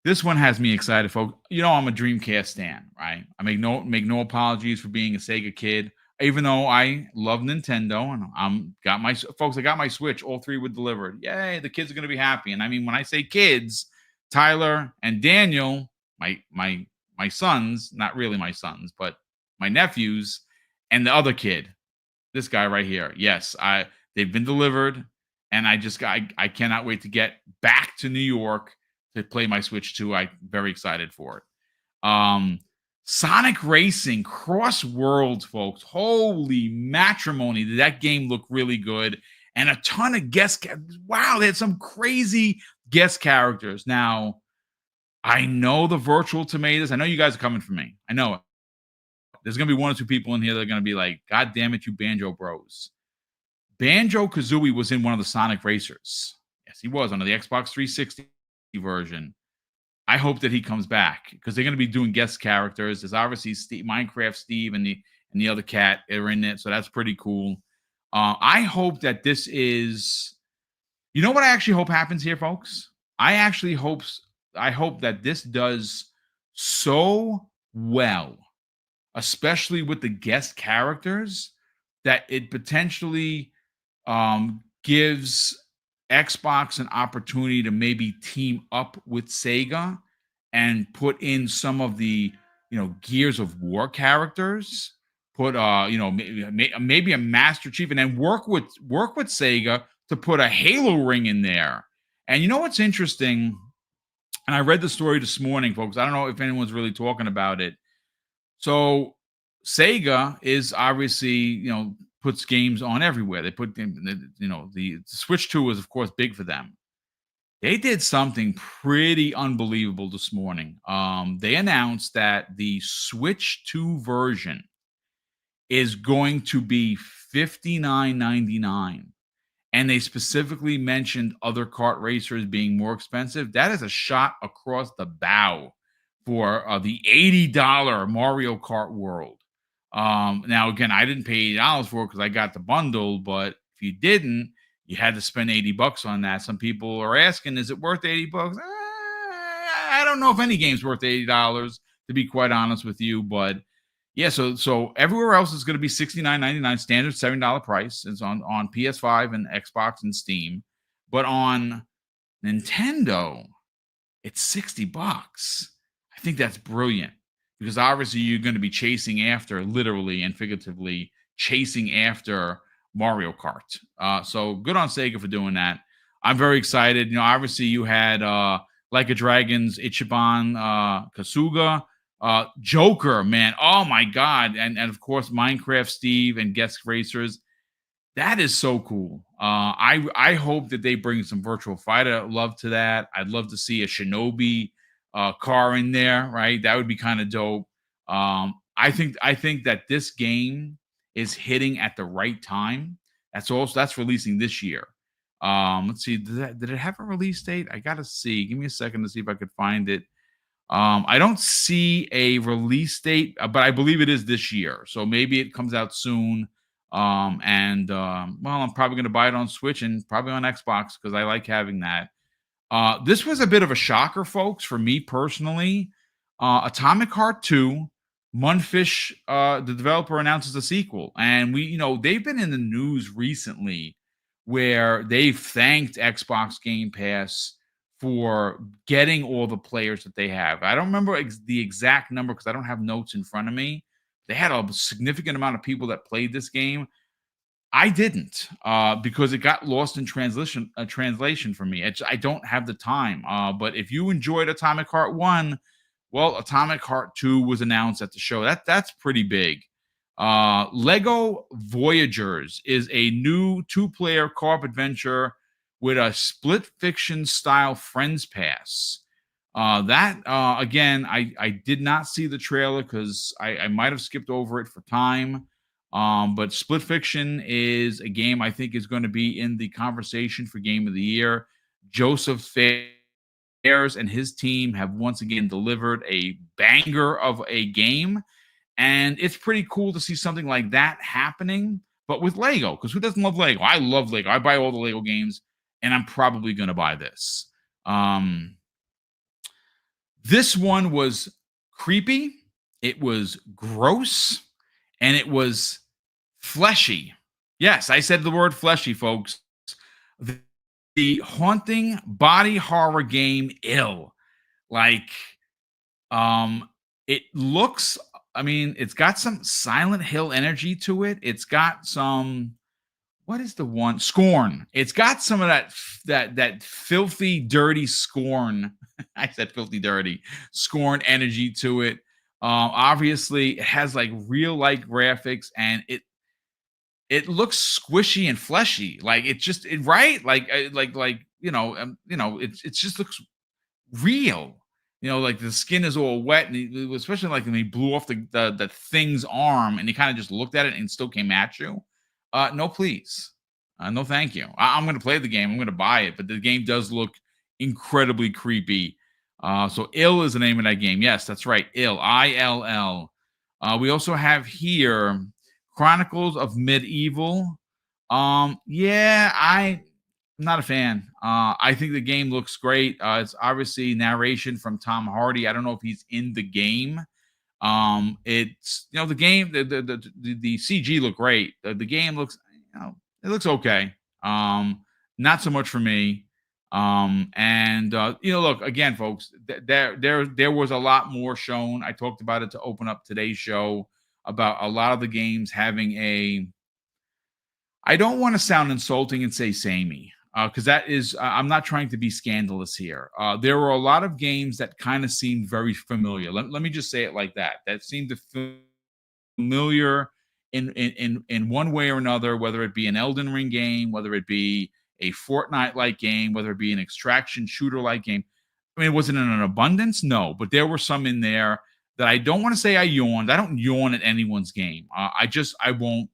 This one has me excited, folks. You know, I'm a Dreamcast stan, right? I make no apologies for being a Sega kid, even though I love Nintendo and I got my Switch. All three were delivered. Yay, the kids are gonna be happy. And I mean, when I say kids, Tyler and Daniel, my sons, not really my sons, but my nephews, and the other kid, this guy right here. Yes, they've been delivered, and I cannot wait to get back to New York to play my Switch 2. I'm very excited for it. Sonic Racing Cross Worlds, folks. Holy matrimony. Did that game look really good? And a ton of wow, they had some crazy guest characters. Now, I know the virtual tomatoes. I know you guys are coming for me. I know it. There's going to be one or two people in here that are going to be like, God damn it, you Banjo Bros. Banjo-Kazooie was in one of the Sonic Racers. Yes, he was, under the Xbox 360 version. I hope that he comes back because they're going to be doing guest characters. There's obviously Minecraft Steve and the other cat are in it, so that's pretty cool. I hope that this is. You know what I actually hope happens here, folks? I hope that this does so well, especially with the guest characters, that it potentially gives Xbox an opportunity to maybe team up with Sega and put in some of the, Gears of War characters, put maybe a Master Chief, and then work with Sega to put a Halo ring in there. And you know what's interesting? And I read the story this morning, folks. I don't know if anyone's really talking about it. So Sega is obviously, puts games on everywhere. They put them, the Switch 2 is, of course, big for them. They did something pretty unbelievable this morning. They announced that the Switch 2 version is going to be $59.99. And they specifically mentioned other kart racers being more expensive. That is a shot across the bow for the $80 Mario Kart World. Now, again, I didn't pay $80 for it because I got the bundle, but if you didn't, you had to spend $80 on that. Some people are asking, is it worth $80? I don't know if any game's worth $80, to be quite honest with you, but yeah, so everywhere else is going to be $69.99, standard $70 price. It's on PS5 and Xbox and Steam. But on Nintendo, it's $60. I think that's brilliant because obviously you're going to be chasing after, literally and figuratively, chasing after Mario Kart. So good on Sega for doing that. I'm very excited. Obviously you had Like a Dragon's Ichiban Kasuga. Joker, man. Oh my God. And of course, Minecraft Steve and guest racers. That is so cool. I hope that they bring some virtual fighter love to that. I'd love to see a Shinobi car in there, right? That would be kind of dope. I think that this game is hitting at the right time. That's releasing this year. Let's see. Did it have a release date? I gotta see. Give me a second to see if I could find it. I don't see a release date, but I believe it is this year. So maybe it comes out soon. I'm probably going to buy it on Switch and probably on Xbox because I like having that. This was a bit of a shocker, folks, for me personally. Atomic Heart 2, Munfish, the developer, announces a sequel. And they've been in the news recently where they've thanked Xbox Game Pass for getting all the players that they have. I don't remember the exact number because I don't have notes in front of me. They had a significant amount of people that played this game. I didn't because it got lost in translation for me. I don't have the time. But if you enjoyed Atomic Heart 1, well, Atomic Heart 2 was announced at the show. That's pretty big. Lego Voyagers is a new 2-player co-op adventure with a split fiction style friends pass. Again, I did not see the trailer because I might have skipped over it for time. But Split Fiction is a game I think is going to be in the conversation for Game of the Year. Joseph Fares and his team have once again delivered a banger of a game. And it's pretty cool to see something like that happening, but with Lego, because who doesn't love Lego? I love Lego. I buy all the Lego games, and I'm probably going to buy this. This one was creepy. It was gross, and it was fleshy. Yes, I said the word fleshy, folks. The haunting body horror game Ill. Like, it looks, I mean, it's got some Silent Hill energy to it. It's got some, what is the one? Scorn. It's got some of that filthy, dirty Scorn. I said filthy, dirty Scorn energy to it. Obviously, it has like real like graphics, and it looks squishy and fleshy. Like it just right, like it just looks real. Like the skin is all wet, and especially like when he blew off the thing's arm, and he kind of just looked at it and still came at you. No, please, no, thank you. I'm going to play the game. I'm going to buy it, but the game does look incredibly creepy. So Ill is the name of that game. Yes, that's right, Ill, ILL. We also have here Chronicles of Medieval. Yeah, I'm not a fan. I think the game looks great. It's obviously narration from Tom Hardy. I don't know if he's in the game. It's the game. The CG look great. The game looks, it looks okay. Not so much for me. Look again, folks. There was a lot more shown. I talked about it to open up today's show about a lot of the games having a. I don't want to sound insulting and say samey. Because that is, I'm not trying to be scandalous here. There were a lot of games that kind of seemed very familiar. Let me just say it like that. That seemed to familiar in one way or another, whether it be an Elden Ring game, whether it be a Fortnite-like game, whether it be an extraction shooter-like game. I mean, was it in an abundance? No, but there were some in there that I don't want to say I yawned. I don't yawn at anyone's game. I won't.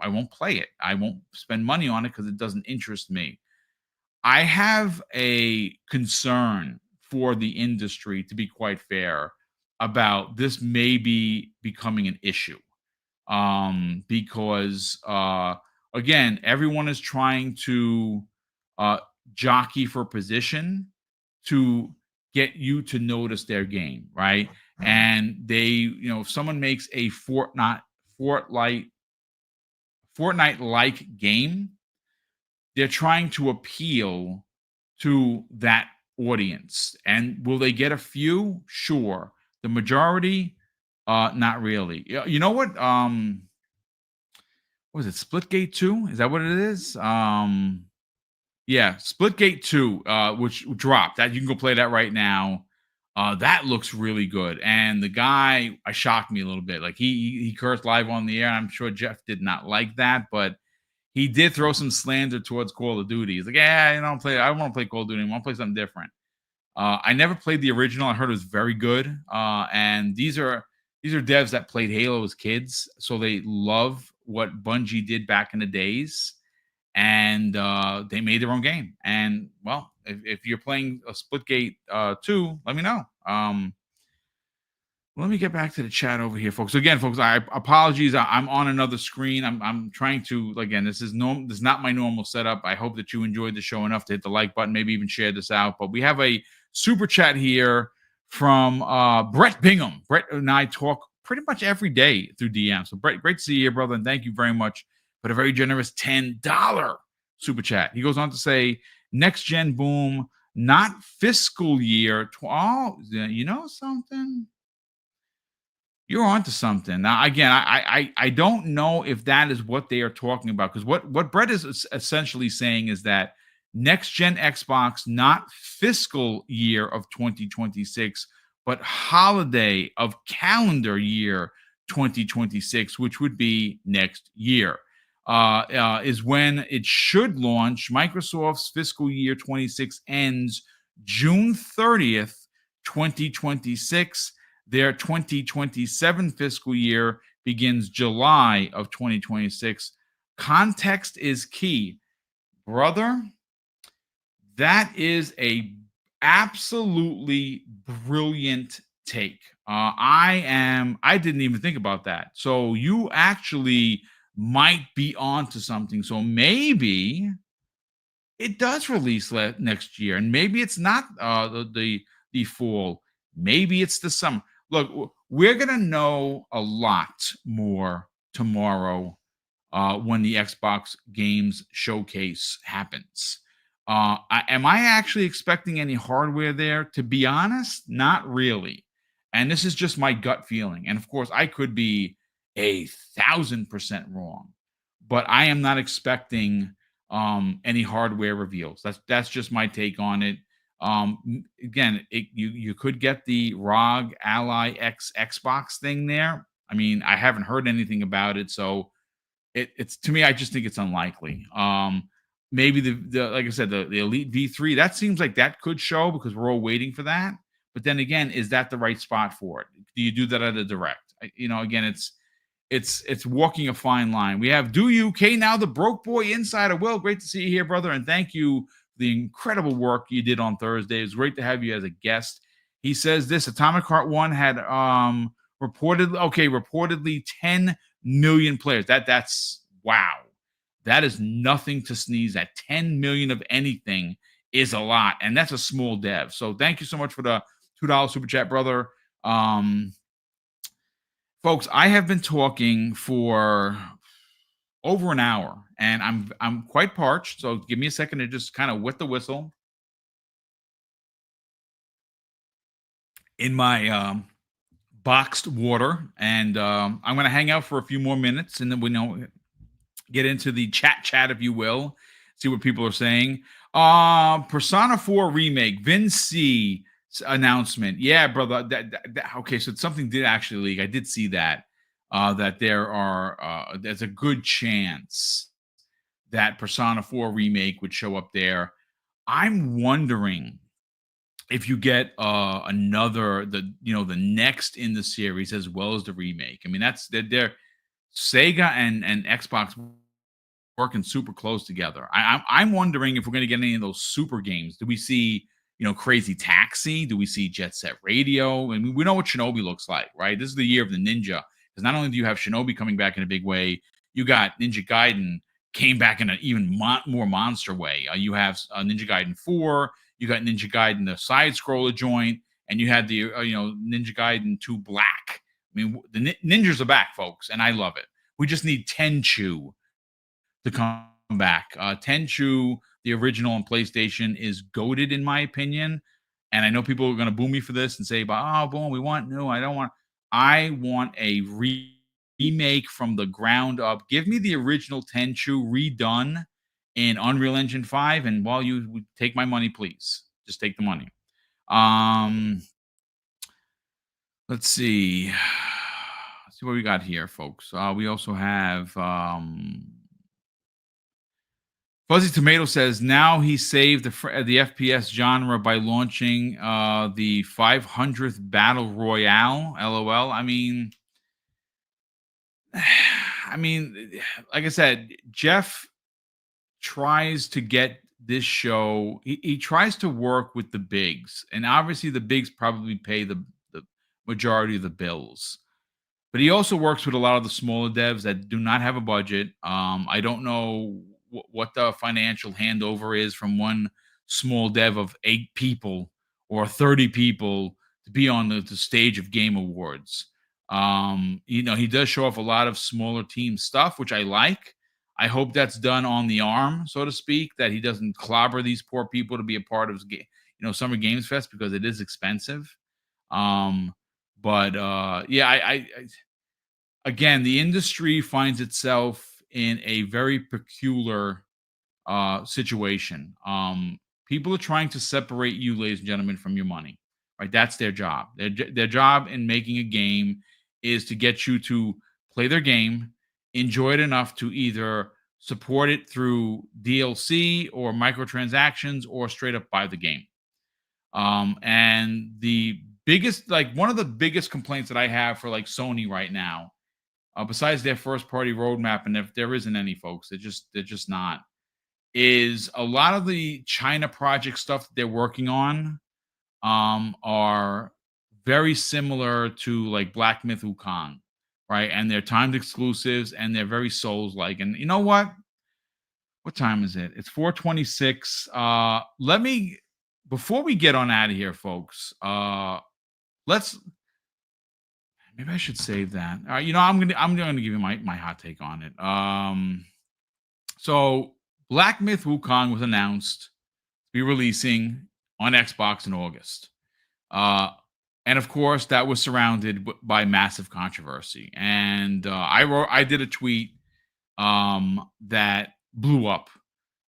I won't play it. I won't spend money on it because it doesn't interest me. I have a concern for the industry, to be quite fair, about this maybe becoming an issue. Because, again, everyone is trying to jockey for position to get you to notice their game, right? And they, if someone makes a Fortnite-like game, they're trying to appeal to that audience. And will they get a few? Sure. The majority, not really. You know what? What was it? Splitgate 2? Is that what it is? Yeah, Splitgate 2, which dropped. That you can go play that right now. That looks really good. And the guy shocked me a little bit. Like he cursed live on the air. I'm sure Jeff did not like that, but he did throw some slander towards Call of Duty. He's like, yeah, I want to play Call of Duty. I want to play something different. I never played the original. I heard it was very good. And these are devs that played Halo as kids, so they love what Bungie did back in the days. And they made their own game. And well, if you're playing a Splitgate 2, let me know. Let me get back to the chat over here, folks. Again, folks, I apologies. I'm on another screen. I'm trying to, again, this is not my normal setup. I hope that you enjoyed the show enough to hit the like button, maybe even share this out. But we have a super chat here from Brett Bingham. Brett and I talk pretty much every day through DM. So Brett, great to see you here, brother, and thank you very much for a very generous $10 super chat. He goes on to say, next gen boom, not fiscal year. Oh, you know something? You're onto something. Now, again, I don't know if that is what they are talking about, because what Brett is essentially saying is that next gen Xbox, not fiscal year of 2026, but holiday of calendar year 2026, which would be next year, is when it should launch. Microsoft's fiscal year 26 ends June 30th, 2026. Their 2027 fiscal year begins July of 2026. Context is key. Brother, that is a absolutely brilliant take. I didn't even think about that. So you actually might be onto something. So maybe it does release next year, and maybe it's not the fall. Maybe it's the summer. Look, we're gonna know a lot more tomorrow when the Xbox Games Showcase happens. Am I actually expecting any hardware there? To be honest, not really. And this is just my gut feeling. And of course, I could be 1,000% wrong, but I am not expecting any hardware reveals. That's just my take on it. Again, you could get the ROG Ally X Xbox thing there. I mean, I haven't heard anything about it, so it's to me, I just think it's unlikely. Maybe the like I said, the Elite V3, that seems like that could show, because we're all waiting for that. But then again, is that the right spot for it? Do you do that at a direct? Again, it's walking a fine line. We have Do You K Now, the broke boy insider. Will, great to see you here, brother, and thank you for the incredible work you did on Thursday. It was great to have you as a guest. He says this: Atomic Heart 1 had reportedly 10 million players. That's wow. That is nothing to sneeze at. 10 million of anything is a lot, and that's a small dev. So thank you so much for the $2 super chat, brother. Folks, I have been talking for over an hour, and I'm quite parched. So give me a second to just kind of wet the whistle in my boxed water, and I'm going to hang out for a few more minutes, and then we get into the chat, if you will, see what people are saying. Persona 4 remake, Vin C announcement. Yeah, brother. Okay, so something did actually leak. I did see that. That there's a good chance that Persona 4 remake would show up there. I'm wondering if you get the next in the series as well as the remake. I mean, they're Sega and Xbox working super close together. I'm wondering if we're going to get any of those super games. Do we see Crazy Taxi? Do we see Jet Set Radio? I mean, we know what Shinobi looks like, right? This is the year of the ninja, because not only do you have Shinobi coming back in a big way, you got Ninja Gaiden came back in an even more monster way. You have Ninja Gaiden 4, you got Ninja Gaiden the side scroller joint, and you had the Ninja Gaiden 2 Black. I mean, the ninjas are back, folks, and I love it. We just need Tenchu to come back. Tenchu, the original on PlayStation, is goated in my opinion. And I know people are going to boo me for this and say, "Oh, boom, we want new." I want a remake from the ground up. Give me the original Tenchu redone in Unreal Engine 5, and while you take my money, please. Just take the money. Let's see. Let's see what we got here, folks. We also have Fuzzy Tomato says now he saved the FPS genre by launching the 500th Battle Royale. LOL. I mean, like I said, Jeff tries to get this show. He tries to work with the bigs, and obviously the bigs probably pay the majority of the bills. But he also works with a lot of the smaller devs that do not have a budget. I don't know what the financial handover is from one small dev of 8 people or 30 people to be on the stage of Game Awards. He does show off a lot of smaller team stuff, which I like. I hope that's done on the arm, so to speak, that he doesn't clobber these poor people to be a part of his game. Summer Games Fest because it is expensive. Um, but yeah, again, the industry finds itself in a very peculiar situation. People are trying to separate you, ladies and gentlemen, from your money. Right? That's their job. Their job in making a game is to get you to play their game, enjoy it enough to either support it through DLC or microtransactions or straight up buy the game. And the biggest, like one of the biggest complaints that I have for like Sony right now, besides their first party roadmap, and if there isn't any, folks, they're just not, is a lot of the China project stuff that they're working on are very similar to like Black Myth Wukong, right? And they're timed exclusives and they're very Souls like. And you know what? What time is it? It's 4:26. Let me before we get on out of here, folks. Let's maybe I should save that. I'm gonna give you my hot take on it. So Black Myth Wukong was announced to be releasing on Xbox in August. Uh, and of course, that was surrounded by massive controversy. And I did a tweet that blew up.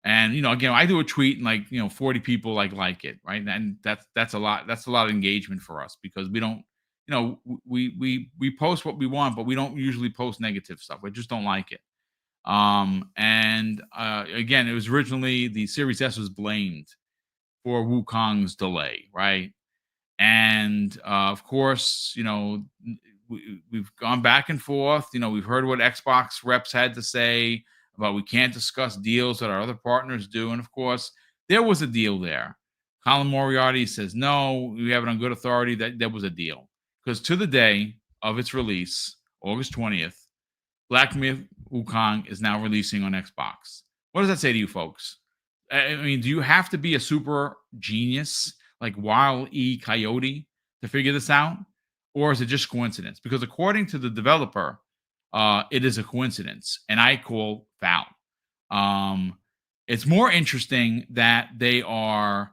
And again, I do a tweet and 40 people like it, right? And that's a lot. That's a lot of engagement for us because we don't, we post what we want, but we don't usually post negative stuff. We just don't like it. And again, it was originally the Series S was blamed for Wukong's delay, right? And of course, we've gone back and forth. We've heard what Xbox reps had to say about we can't discuss deals that our other partners do. And of course, there was a deal there. Colin Moriarty says, no, we have it on good authority that there was a deal. Because to the day of its release, August 20th, Black Myth Wukong is now releasing on Xbox. What does that say to you, folks? I mean, do you have to be a super genius like Wile E. Coyote to figure this out? Or is it just coincidence? Because according to the developer, it is a coincidence, and I call foul. It's more interesting that they are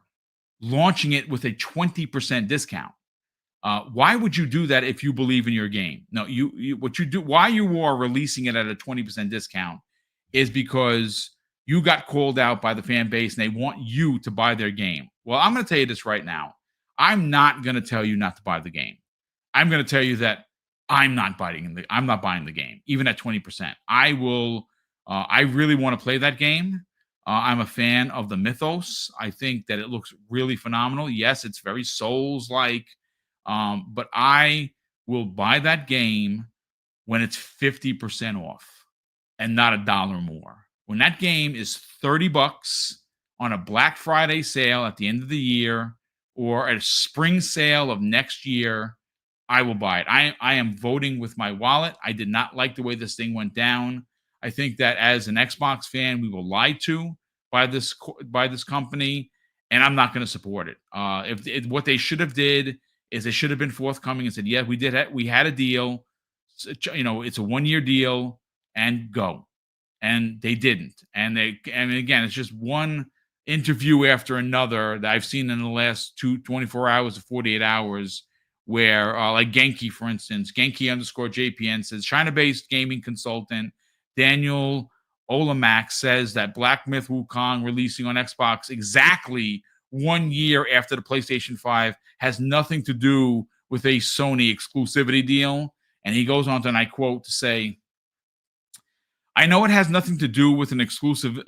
launching it with a 20% discount. Why would you do that if you believe in your game? No, what you do, why you are releasing it at a 20% discount is because you got called out by the fan base and they want you to buy their game. Well, I'm going to tell you this right now. I'm not going to tell you not to buy the game. I'm going to tell you that I'm not buying the game, even at 20%. I will. I really want to play that game. I'm a fan of the mythos. I think that it looks really phenomenal. Yes, it's very Souls-like, but I will buy that game when it's 50% off and not $1 more. When that game is $30 on a Black Friday sale at the end of the year or at a spring sale of next year, I will buy it. I am voting with my wallet. I did not like the way this thing went down. I think that as an Xbox fan, we were lied to by this company, and I'm not going to support it. What they should have did is they should have been forthcoming and said, "Yeah, we had a deal. It's a 1-year deal, and go." And they didn't. And again, it's just one interview after another that I've seen in the last 24 hours or 48 hours where like Genki, for instance, Genki_JPN says China-based gaming consultant Daniel Olamak says that Black Myth Wukong releasing on Xbox exactly 1 year after the PlayStation 5 has nothing to do with a Sony exclusivity deal. And he goes on to, and I quote, to say, I know it has nothing to do with an exclusive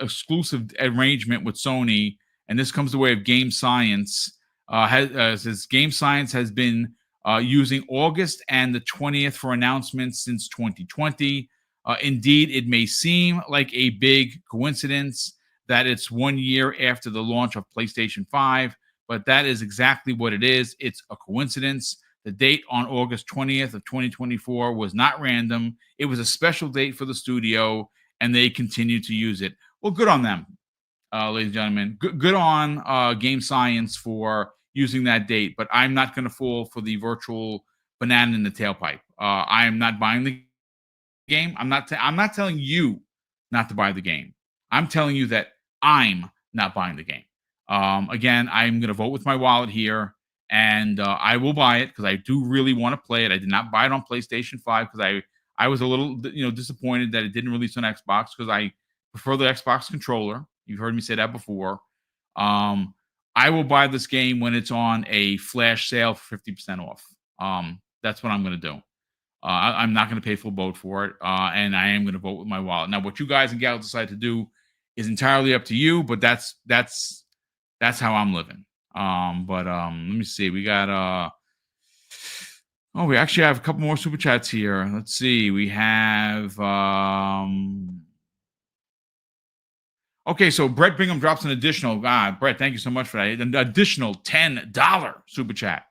arrangement with Sony, and this comes the way of Game Science. Says Game Science has been using August and the 20th for announcements since 2020. Indeed, it may seem like a big coincidence that it's 1 year after the launch of PlayStation 5, but that is exactly what it is. It's a coincidence. The date on August 20th of 2024 was not random. It was a special date for the studio, and they continue to use it. Well, good on them, ladies and gentlemen. Good on Game Science for using that date, but I'm not going to fall for the virtual banana in the tailpipe. I am not buying the game. I'm not telling you not to buy the game. I'm telling you that I'm not buying the game. Again, I'm going to vote with my wallet here, and I will buy it because I do really want to play it. I did not buy it on PlayStation 5 because I was a little disappointed that it didn't release on Xbox because I prefer the Xbox controller. You've heard me say that before. Um, I will buy this game when it's on a flash sale for 50% off. That's what I'm going to do. I'm not going to pay full vote for it, and I am going to vote with my wallet. Now, what you guys and gals decide to do is entirely up to you, but that's how I'm living. Let me see. We got we actually have a couple more super chats here. Let's see. We have okay, so Brett Bingham drops an additional. Brett, thank you so much for that. An additional $10 super chat.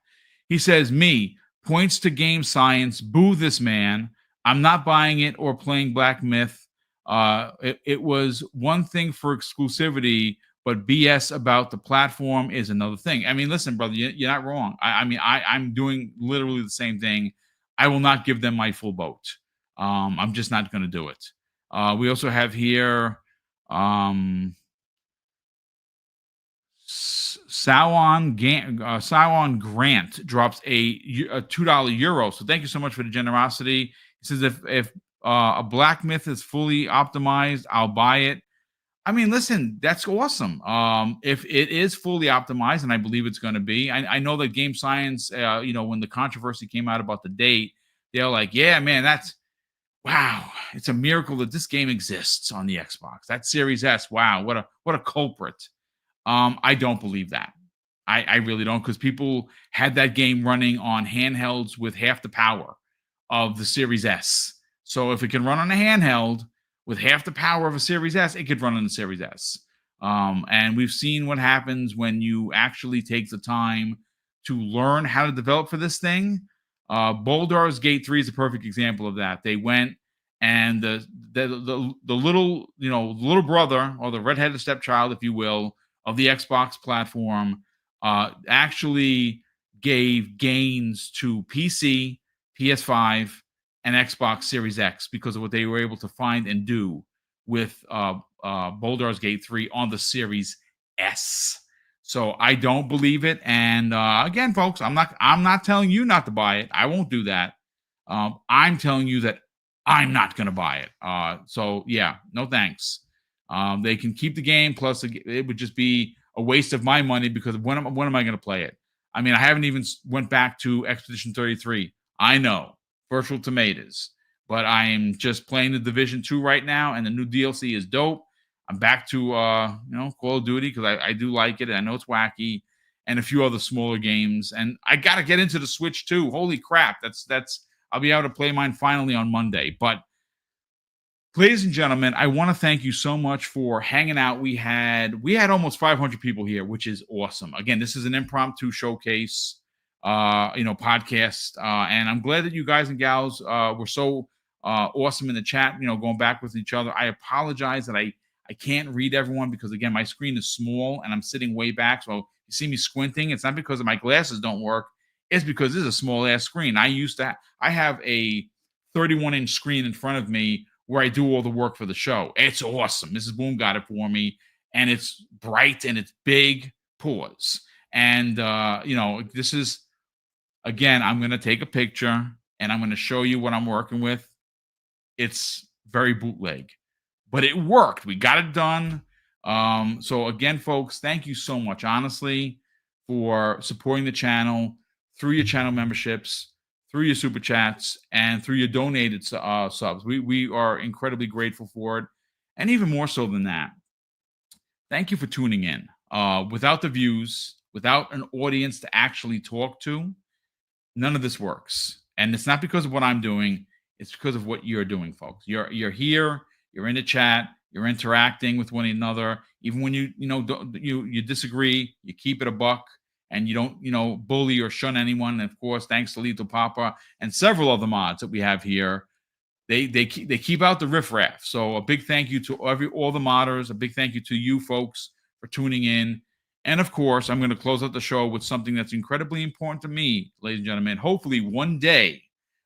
He says, "Me points to game science. Boo this man. I'm not buying it or playing Black Myth. It was one thing for exclusivity, but BS about the platform is another thing." I mean, listen, brother, you're not wrong. I'm doing literally the same thing. I will not give them my full vote. I'm just not going to do it. We also have here Sawon Grant drops a $2 euro. So thank you so much for the generosity. He says if a Black Myth is fully optimized, I'll buy it. I mean, listen, that's awesome. If it is fully optimized, and I believe it's going to be, I know that Game Science, when the controversy came out about the date, they're like, yeah, man, wow, it's a miracle that this game exists on the Xbox. That Series S, wow, what a culprit. I don't believe that. I really don't, because people had that game running on handhelds with half the power of the Series S. So if it can run on a handheld with half the power of a Series S, it could run on the Series S. And we've seen what happens when you actually take the time to learn how to develop for this thing. Baldur's Gate 3 is a perfect example of that. They went and the little brother, or the redheaded stepchild, if you will, of the Xbox platform, actually gave gains to PC, PS5, and Xbox Series X because of what they were able to find and do with Baldur's Gate 3 on the Series S. So I don't believe it. And again, folks, I'm not telling you not to buy it. I won't do that. I'm telling you that I'm not going to buy it. So yeah, no thanks. They can keep the game. Plus, it would just be a waste of my money because when am I going to play it? I mean, I haven't even went back to Expedition 33. I know, Virtual Tomatoes, but I am just playing the Division 2 right now, and the new DLC is dope. I'm back to Call of Duty because I do like it. And I know it's wacky, and a few other smaller games. And I got to get into the Switch too. Holy crap! That's I'll be able to play mine finally on Monday. But ladies and gentlemen, I want to thank you so much for hanging out. We had almost 500 people here, which is awesome. Again, this is an impromptu showcase, podcast, and I'm glad that you guys and gals were so awesome in the chat. Going back with each other. I apologize that I can't read everyone because again, my screen is small and I'm sitting way back. So you see me squinting. It's not because my glasses don't work. It's because this is a small ass screen. I have a 31-inch screen in front of me where I do all the work for the show. It's awesome. Mrs. Boom got it for me, and it's bright and it's big. Pause. And this is, again, I'm going to take a picture and I'm going to show you what I'm working with. It's very bootleg, but it worked. We got it done. So again, folks, thank you so much, honestly, for supporting the channel through your channel memberships, through your super chats, and through your donated subs. We are incredibly grateful for it. And even more so than that, thank you for tuning in. Without the views, without an audience to actually talk to, none of this works. And it's not because of what I'm doing. It's because of what you're doing, folks. You're here. You're in the chat. You're interacting with one another. Even when you disagree, you keep it a buck. And you don't, bully or shun anyone. And of course, thanks to Lethal Papa and several other mods that we have here, they keep out the riffraff. So a big thank you to all the modders. A big thank you to you folks for tuning in. And of course, I'm going to close out the show with something that's incredibly important to me, ladies and gentlemen. Hopefully, one day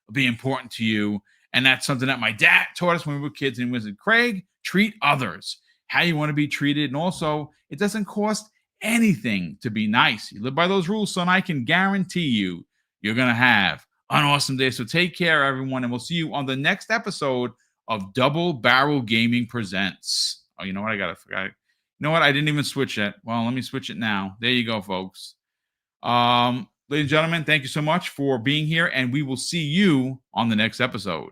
will be important to you. And that's something that my dad taught us when we were kids. And he said, Craig, treat others how you want to be treated. And also, it doesn't cost anything to be nice. You live by those rules, son. I can guarantee you're going to have an awesome day. So take care, everyone, and we'll see you on the next episode of Double Barrel Gaming Presents. Oh, you know what? I forgot. You know what? I didn't even switch it. Well, let me switch it now. There you go, folks. Ladies and gentlemen, thank you so much for being here, and we will see you on the next episode.